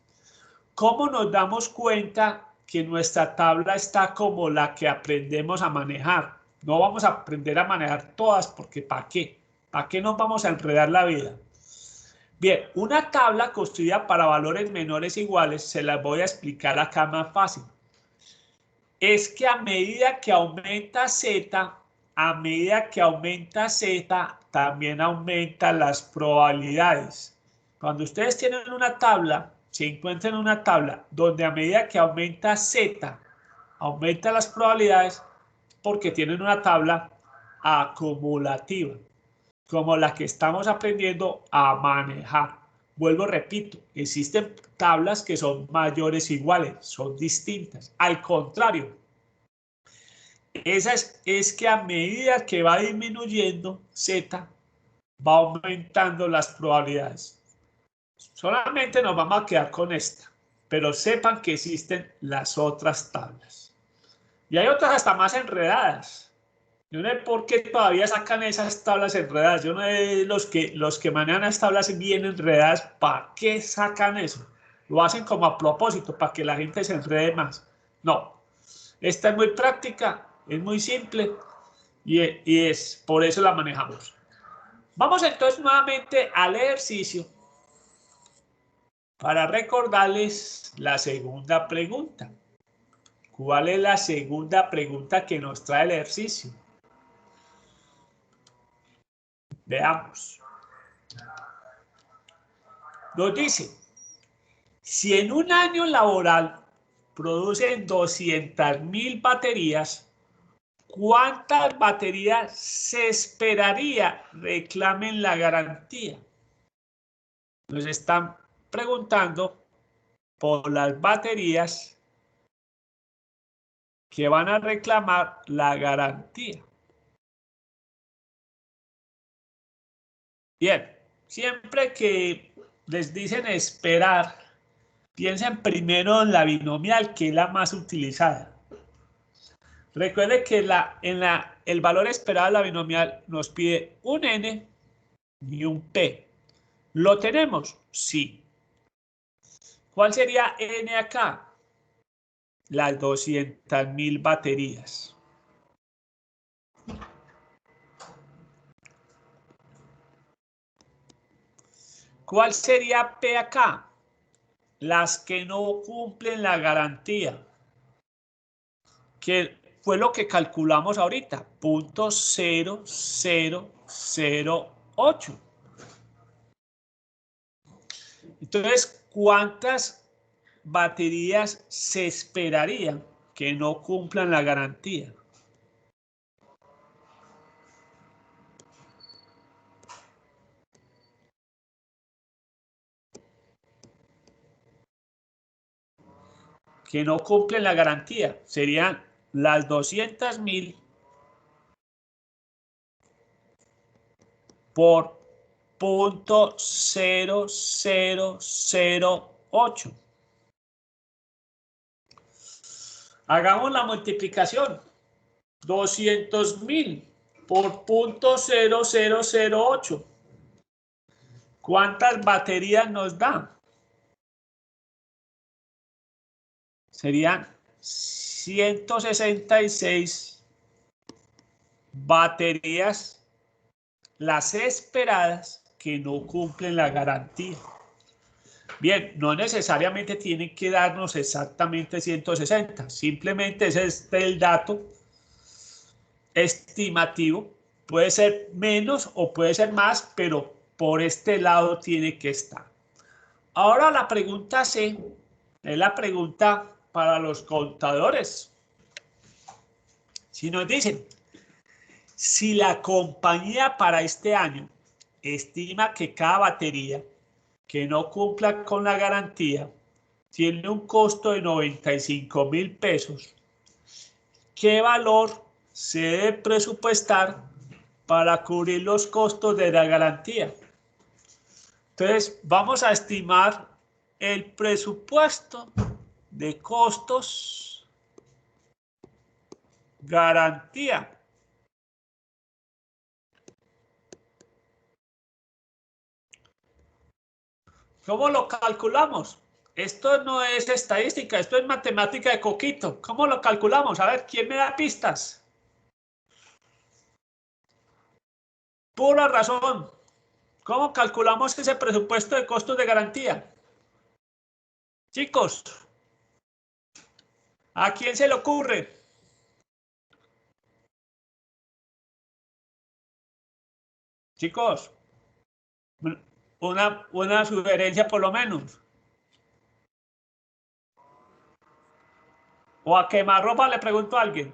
¿Cómo nos damos cuenta que nuestra tabla está como la que aprendemos a manejar? No vamos a aprender a manejar todas porque ¿para qué? ¿Para qué nos vamos a enredar la vida? Bien, una tabla construida para valores menores iguales, se las voy a explicar acá más fácil. Es que a medida que aumenta Z, también aumentan las probabilidades. Cuando ustedes tienen una tabla, se encuentran en una tabla donde a medida que aumenta Z, aumenta las probabilidades porque tienen una tabla acumulativa, como la que estamos aprendiendo a manejar. Vuelvo, repito, existen tablas que son mayores o iguales, son distintas. Al contrario, esa es que a medida que va disminuyendo Z, va aumentando las probabilidades. Solamente nos vamos a quedar con esta, pero sepan que existen las otras tablas. Y hay otras hasta más enredadas. Yo no sé por qué todavía sacan esas tablas enredadas. Yo no sé los que manejan las tablas bien enredadas, ¿para qué sacan eso? Lo hacen como a propósito, para que la gente se enrede más. No, esta es muy práctica, es muy simple y es por eso la manejamos. Vamos entonces nuevamente al ejercicio para recordarles la segunda pregunta. ¿Cuál es la segunda pregunta que nos trae el ejercicio? Veamos. Nos dice, si en un año laboral producen 200.000 baterías, ¿cuántas baterías se esperaría reclamen la garantía? Nos están preguntando por las baterías que van a reclamar la garantía. Bien, siempre que les dicen esperar, piensen primero en la binomial, que es la más utilizada. Recuerde que el valor esperado de la binomial nos pide un n y un p. ¿Lo tenemos? Sí. ¿Cuál sería n acá? Las 200.000 baterías. ¿Cuál sería P acá? Las que no cumplen la garantía, que fue lo que calculamos ahorita, 0.0008. Entonces, ¿cuántas baterías se esperarían que no cumplan la garantía? Que no cumplen la garantía. Serían las 200.000 por 0.0008. Hagamos la multiplicación. 200.000 por 0.0008. ¿Cuántas baterías nos da? Serían 166 baterías las esperadas que no cumplen la garantía. Bien, no necesariamente tienen que darnos exactamente 160, simplemente ese es el dato estimativo. Puede ser menos o puede ser más, pero por este lado tiene que estar. Ahora la pregunta C es la pregunta para los contadores. Si nos dicen, si la compañía para este año estima que cada batería que no cumpla con la garantía tiene un costo de 95.000 pesos, ¿qué valor se debe presupuestar para cubrir los costos de la garantía? Entonces, vamos a estimar el presupuesto de costos garantía. ¿Cómo lo calculamos? Esto no es estadística, esto es matemática de coquito. ¿Cómo lo calculamos? A ver, ¿quién me da pistas? Pura razón. ¿Cómo calculamos ese presupuesto de costos de garantía? Chicos, ¿a quién se le ocurre? Chicos, una sugerencia por lo menos. O a quemarropa le pregunto a alguien.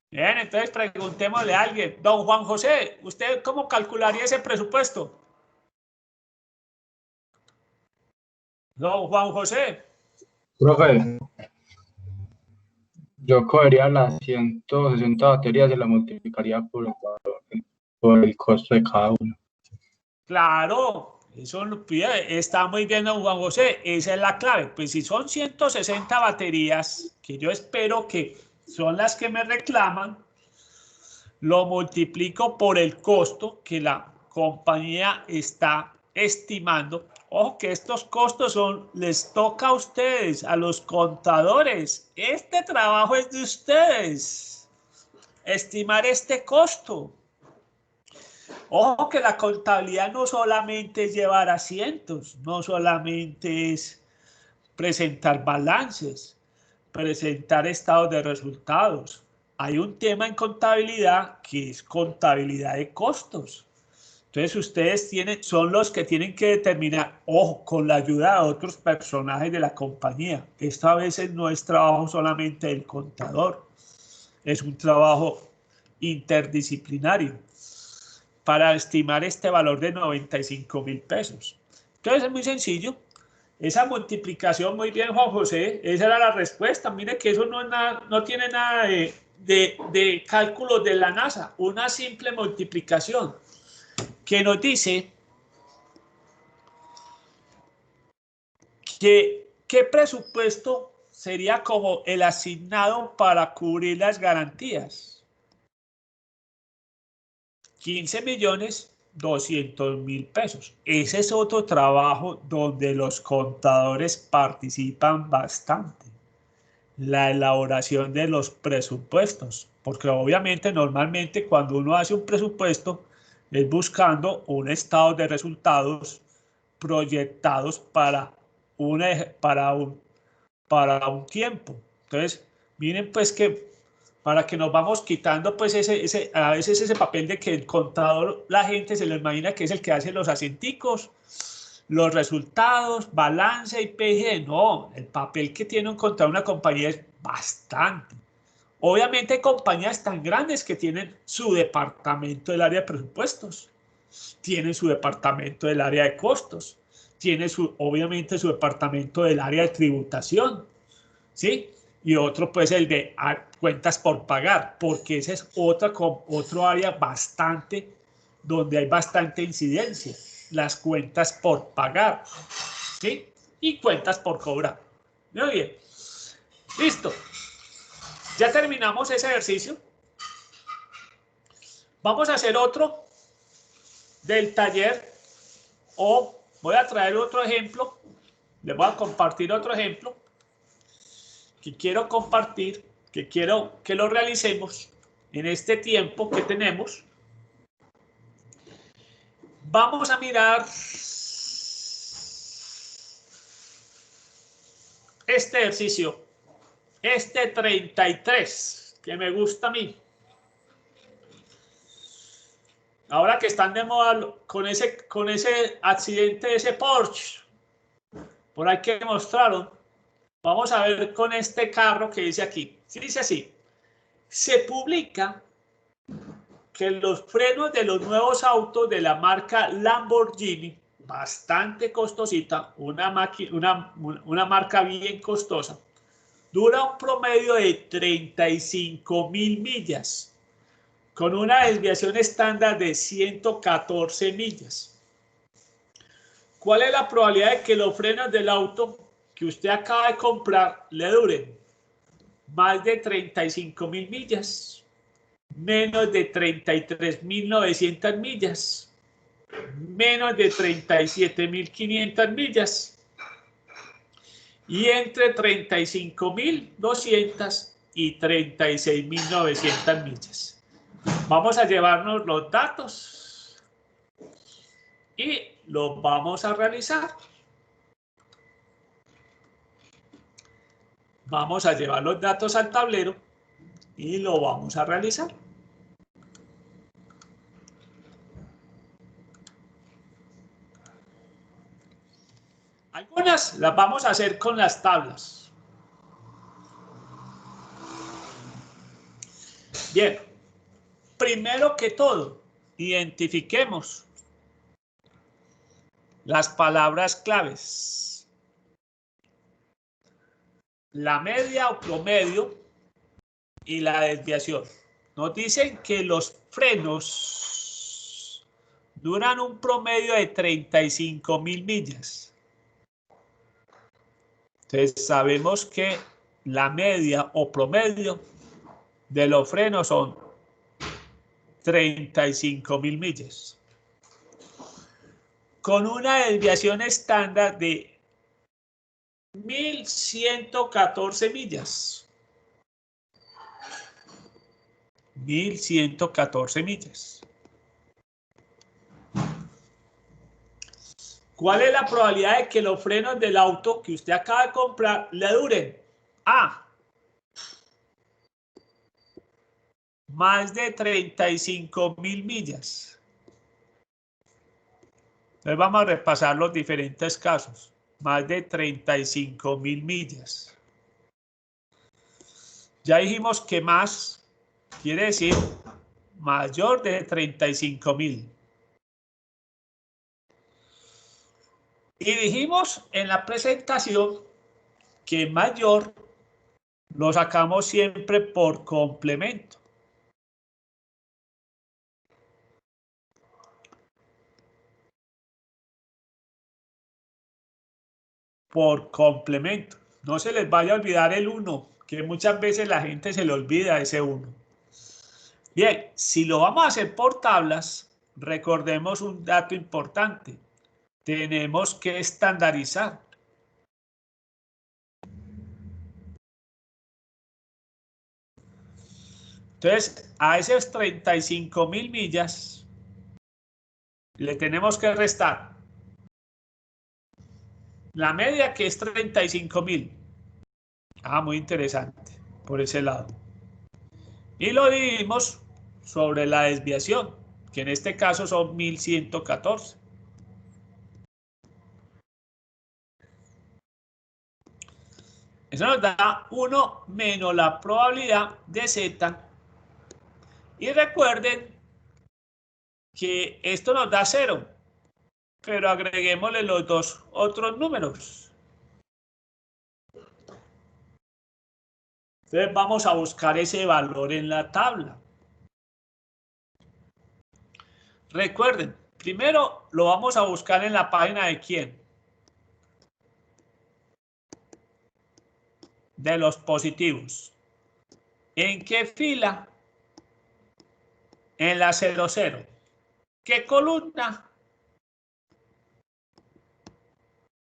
Bien, entonces preguntémosle a alguien. Don Juan José, ¿usted cómo calcularía ese presupuesto? Don Juan José. Profe, yo cogería las 160 baterías y las multiplicaría por el costo de cada una. Claro, eso está muy bien, don Juan José. Esa es la clave. Pues si son 160 baterías, que yo espero que son las que me reclaman, lo multiplico por el costo que la compañía está estimando. Ojo que estos costos les toca a ustedes, a los contadores. Este trabajo es de ustedes. Estimar este costo. Ojo que la contabilidad no solamente es llevar asientos, no solamente es presentar balances, presentar estados de resultados. Hay un tema en contabilidad que es contabilidad de costos. Entonces ustedes son los que tienen que determinar, ojo, con la ayuda de otros personajes de la compañía. Esto a veces no es trabajo solamente del contador, es un trabajo interdisciplinario para estimar este valor de 95.000 pesos. Entonces es muy sencillo. Esa multiplicación, muy bien, Juan José, esa era la respuesta. Mire que eso no, es nada, no tiene nada de cálculos de la NASA, una simple multiplicación que nos dice que qué presupuesto sería como el asignado para cubrir las garantías. 15.200.000 pesos. Ese es otro trabajo donde los contadores participan bastante. La elaboración de los presupuestos, porque obviamente normalmente cuando uno hace un presupuesto es buscando un estado de resultados proyectados para un tiempo. Entonces, miren pues que para que nos vamos quitando pues a veces ese papel de que el contador, la gente se lo imagina que es el que hace los acenticos, los resultados, balance y PG. No, el papel que tiene un contador una compañía es bastante. Obviamente hay compañías tan grandes que tienen su departamento del área de presupuestos, tienen su departamento del área de costos, tiene obviamente su departamento del área de tributación, ¿sí? Y otro pues el de cuentas por pagar, porque ese es otro área bastante, donde hay bastante incidencia, las cuentas por pagar, ¿sí? Y cuentas por cobrar. Muy bien, listo. Ya terminamos ese ejercicio. Vamos a hacer otro del taller, o voy a traer otro ejemplo, les voy a compartir otro ejemplo que quiero compartir, que quiero que lo realicemos en este tiempo que tenemos. Vamos a mirar este ejercicio, este 33, que me gusta a mí. Ahora que están de moda con ese accidente de ese Porsche, por ahí que mostraron, vamos a ver con este carro que dice aquí. Dice así: se publica que los frenos de los nuevos autos de la marca Lamborghini, bastante costosita, una marca bien costosa, dura un promedio de 35.000 millas, con una desviación estándar de 114 millas. ¿Cuál es la probabilidad de que los frenos del auto que usted acaba de comprar le duren más de 35.000 millas, menos de 33.900 millas, menos de 37.500 millas y entre 35.200 y 36.900 millas? Vamos a llevarnos los datos y los vamos a realizar. Vamos a llevar los datos al tablero y lo vamos a realizar. Algunas las vamos a hacer con las tablas. Bien, primero que todo, identifiquemos las palabras claves. La media o promedio y la desviación. Nos dicen que los frenos duran un promedio de 35.000 millas. Entonces sabemos que la media o promedio de los frenos son 35.000 millas. Con una desviación estándar de 1.114 millas. 1.114 millas. ¿Cuál es la probabilidad de que los frenos del auto que usted acaba de comprar le duren? A, más de 35.000 millas. Entonces vamos a repasar los diferentes casos. Más de 35.000 millas. Ya dijimos que más quiere decir mayor de 35.000. Y dijimos en la presentación que mayor lo sacamos siempre por complemento. Por complemento. No se les vaya a olvidar el 1, que muchas veces la gente se le olvida ese 1. Bien, si lo vamos a hacer por tablas, recordemos un dato importante. Tenemos que estandarizar. Entonces, a esas 35.000 millas le tenemos que restar la media, que es 35.000. Ah, muy interesante por ese lado. Y lo dividimos sobre la desviación, que en este caso son 1114. Eso nos da 1 menos la probabilidad de Z. Y recuerden que esto nos da 0, pero agreguémosle los dos otros números. Entonces vamos a buscar ese valor en la tabla. Recuerden, primero lo vamos a buscar en la página de ¿quién? De los positivos. ¿En qué fila? En la 00. ¿Qué columna?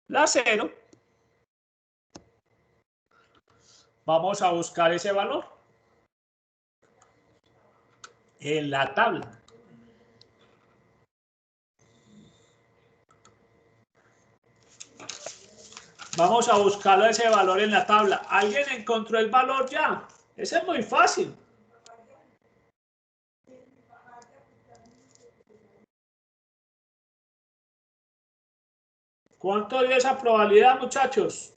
La 0. Vamos a buscar ese valor en la tabla. Vamos a buscarlo ese valor en la tabla. ¿Alguien encontró el valor ya? Ese es muy fácil. ¿Cuánto dio esa probabilidad, muchachos?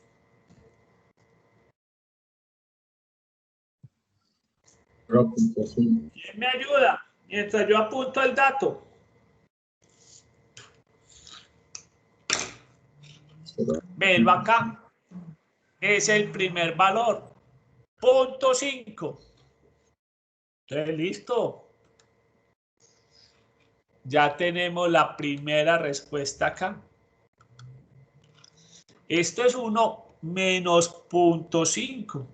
¿Quién me ayuda mientras yo apunto el dato? Velo acá. Es el primer valor. 0.5. Entonces, listo. Ya tenemos la primera respuesta acá. Esto es 1 menos 0.5.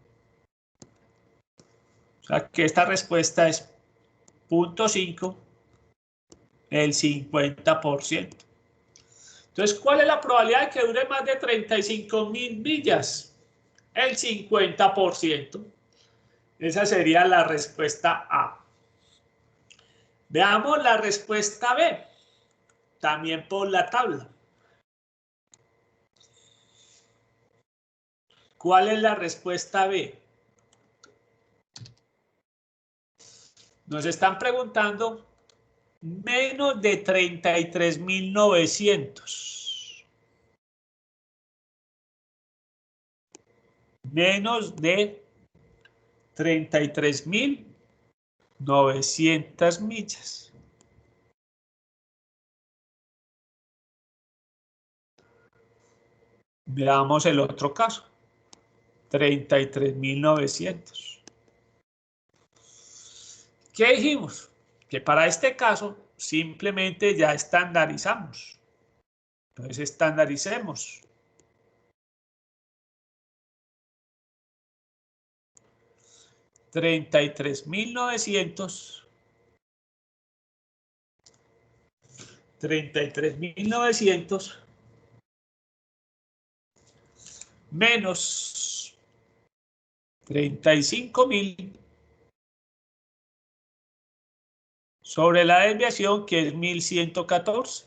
O sea que esta respuesta es 0.5, el 50%. Entonces, ¿cuál es la probabilidad de que dure más de 35.000 millas? El 50%. Esa sería la respuesta A. Veamos la respuesta B, también por la tabla. ¿Cuál es la respuesta B? Nos están preguntando menos de 33.900. Menos de 33.900 millas. Veamos el otro caso. 33.900. ¿Qué dijimos? Que para este caso simplemente ya estandarizamos. Entonces estandaricemos. 33.900. 33.900 menos 35.000 sobre la desviación, que es 1114.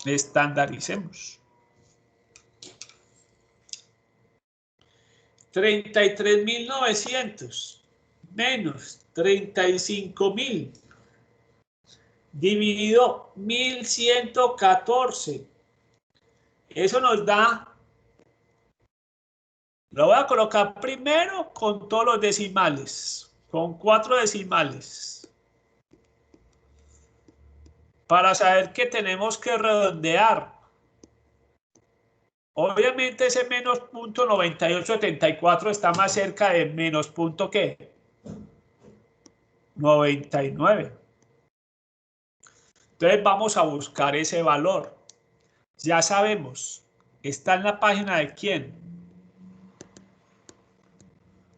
Estandaricemos. 33.900 menos 35.000 dividido 1114. Eso nos da, lo voy a colocar primero con todos los decimales, con 4 decimales, para saber que tenemos que redondear. Obviamente ese menos punto 9874 está más cerca de menos punto ¿qué? 99. Entonces vamos a buscar ese valor. Ya sabemos, está en la página de quién,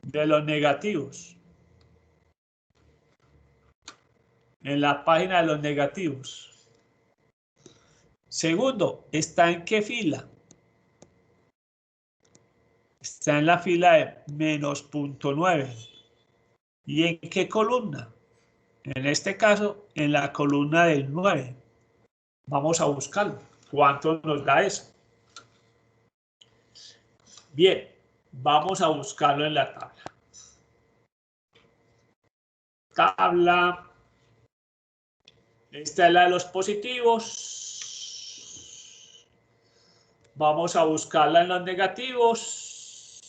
de los negativos. En la página de los negativos. Segundo, ¿está en qué fila? Está en la fila de menos 0.9. ¿Y en qué columna? En este caso, en la columna del 9. Vamos a buscarlo. ¿Cuánto nos da eso? Bien, vamos a buscarlo en la tabla. Tabla. Esta es la de los positivos. Vamos a buscarla en los negativos.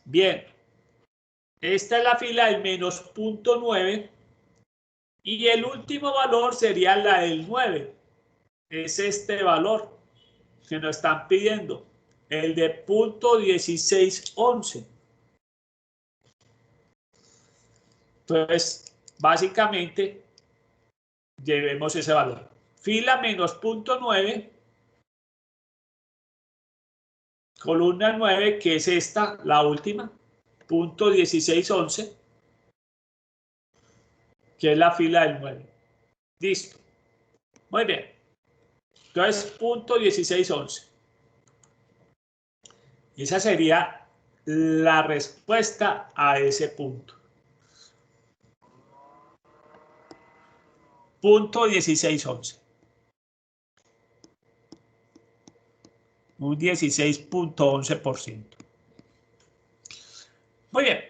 Bien. Esta es la fila del menos 0.9. Y el último valor sería la del 9. Es este valor que nos están pidiendo. El de 0.1611. Entonces, básicamente, llevemos ese valor. Fila menos 0.9, columna 9, que es esta, la última, 0.1611, que es la fila del 9. Listo. Muy bien. Entonces, 0.1611. Esa sería la respuesta a ese punto. Punto 1611. Un 16.11%. Muy bien.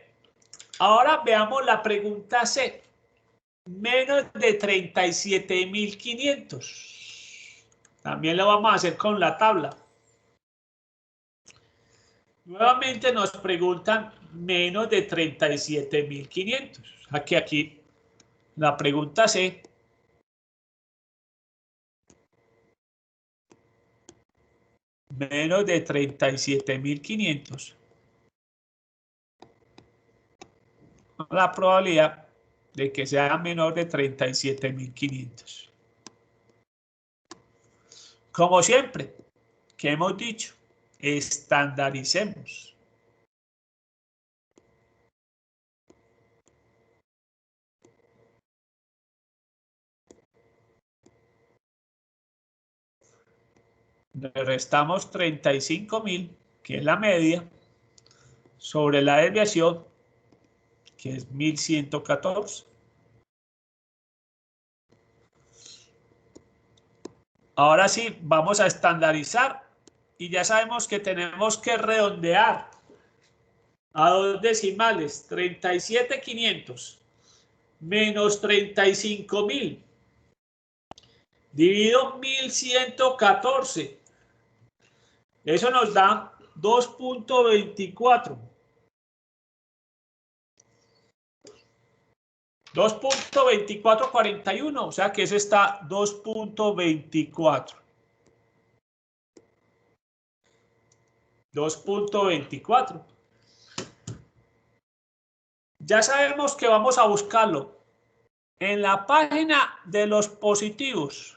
Ahora veamos la pregunta C. Menos de 37.500. También lo vamos a hacer con la tabla. Nuevamente nos preguntan menos de 37.500. Aquí la pregunta C. Menos de 37.500. La probabilidad de que sea menor de 37.500. Como siempre, ¿qué hemos dicho? Estandaricemos. Le restamos 35.000, que es la media, sobre la desviación, que es 1.114. Ahora sí, vamos a estandarizar y ya sabemos que tenemos que redondear a dos decimales. 37.500 menos 35.000 dividido 1.114. Eso nos da 2.24. 2.2441, o sea que eso está 2.24. 2.24. Ya sabemos que vamos a buscarlo en la página de los positivos.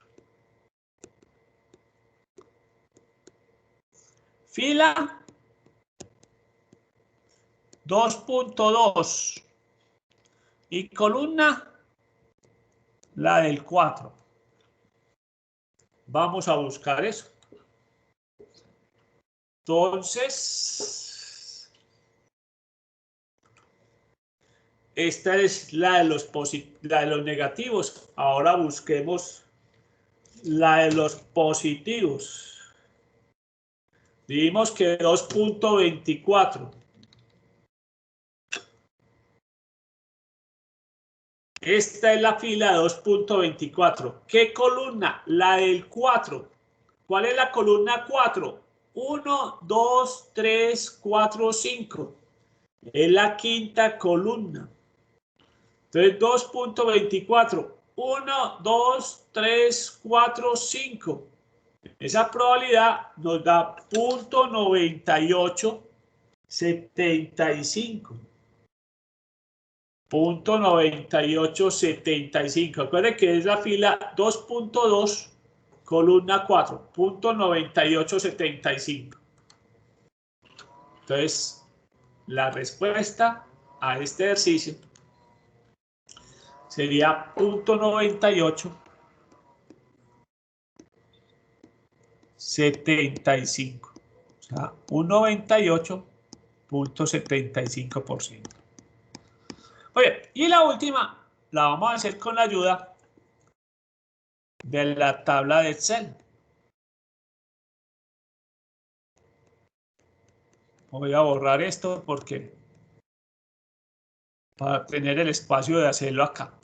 Fila 2.2 y columna la del 4. Vamos a buscar eso. Entonces, esta es la de los negativos. Ahora busquemos la de los positivos. Dijimos que 2.24. Esta es la fila de 2.24. ¿Qué columna? La del 4. ¿Cuál es la columna 4? 1, 2, 3, 4, 5. Es la quinta columna. Entonces 2.24. 1, 2, 3, 4, 5. Esa probabilidad nos da 0.9875. .9875. Recuerden que es la fila 2.2, columna 4, .9875. Entonces, la respuesta a este ejercicio sería .9875. O sea, un 98.75%. Oye, y la última la vamos a hacer con la ayuda de la tabla de Excel. Voy a borrar esto porque para tener el espacio de hacerlo acá.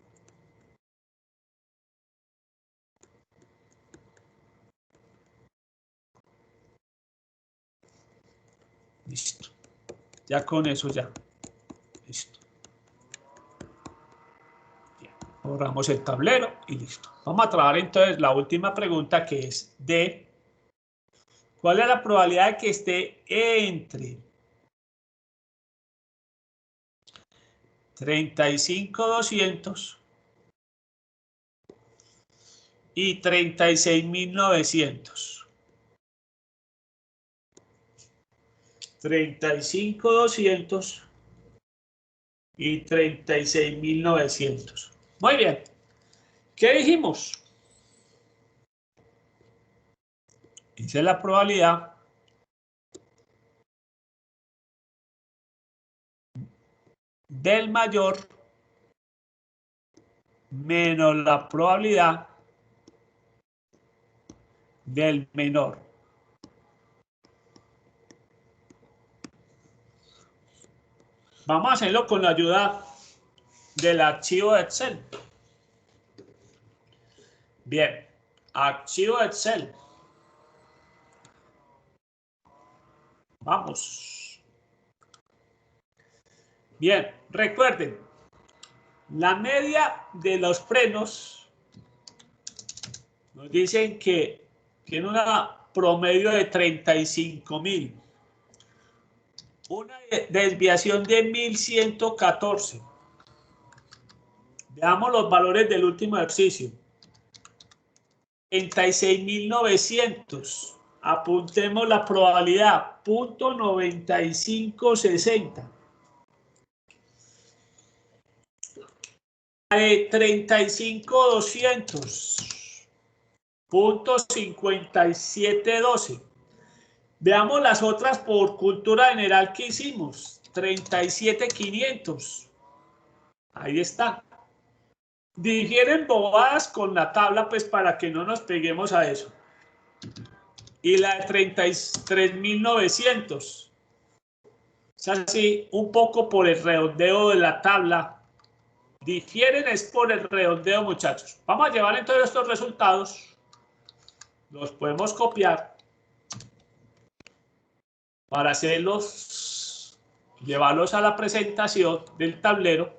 Listo. Ya con eso ya. Listo. Bien. Borramos el tablero y listo. Vamos a trabajar entonces la última pregunta, que es de ¿cuál es la probabilidad de que esté entre 35.200 y 36.900? 35.200 y 36.900. Muy bien. ¿Qué dijimos? Esa es la probabilidad del mayor menos la probabilidad del menor. Vamos a hacerlo con la ayuda del archivo de Excel. Bien, archivo de Excel. Vamos. Bien, recuerden, la media de los frenos nos dicen que tiene una promedio de 35.000. Una desviación de 1.114. Veamos los valores del último ejercicio. 36.900. Apuntemos la probabilidad. .9560. De 35.200. .5712. Veamos las otras por cultura general que hicimos. 37.500. Ahí está. Difieren bobadas con la tabla, pues para que no nos peguemos a eso. Y la de 33.900. Es así, un poco por el redondeo de la tabla. Difieren es por el redondeo, muchachos. Vamos a llevar entonces estos resultados. Los podemos copiar para hacerlos, llevarlos a la presentación del tablero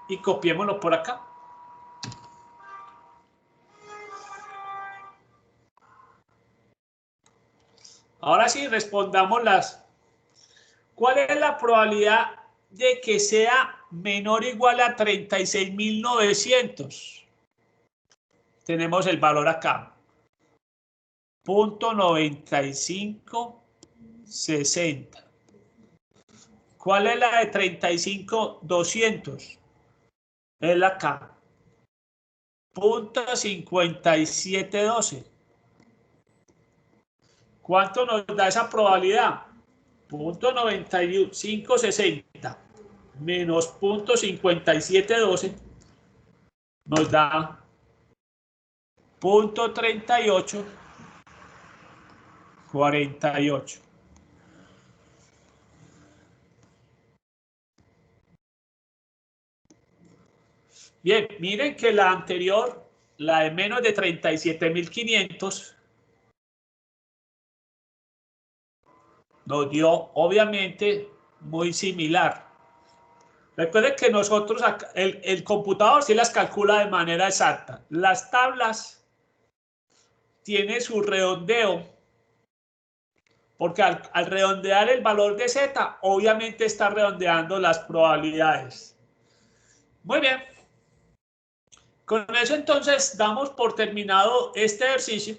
y copiémoslo por acá. Ahora sí, respondamos las. ¿Cuál es la probabilidad de que sea menor o igual a 36.900? Tenemos el valor acá. .9560. ¿Cuál es la de 35.200? Es la acá. .5712. ¿Cuánto nos da esa probabilidad? .9560 menos .5712 nos da .3848. Bien, miren que la anterior, la de menos de 37.500, nos dio obviamente muy similar. Recuerden que nosotros, el computador sí las calcula de manera exacta. Las tablas tienen su redondeo Porque al redondear el valor de Z, obviamente está redondeando las probabilidades. Muy bien. Con eso entonces damos por terminado este ejercicio.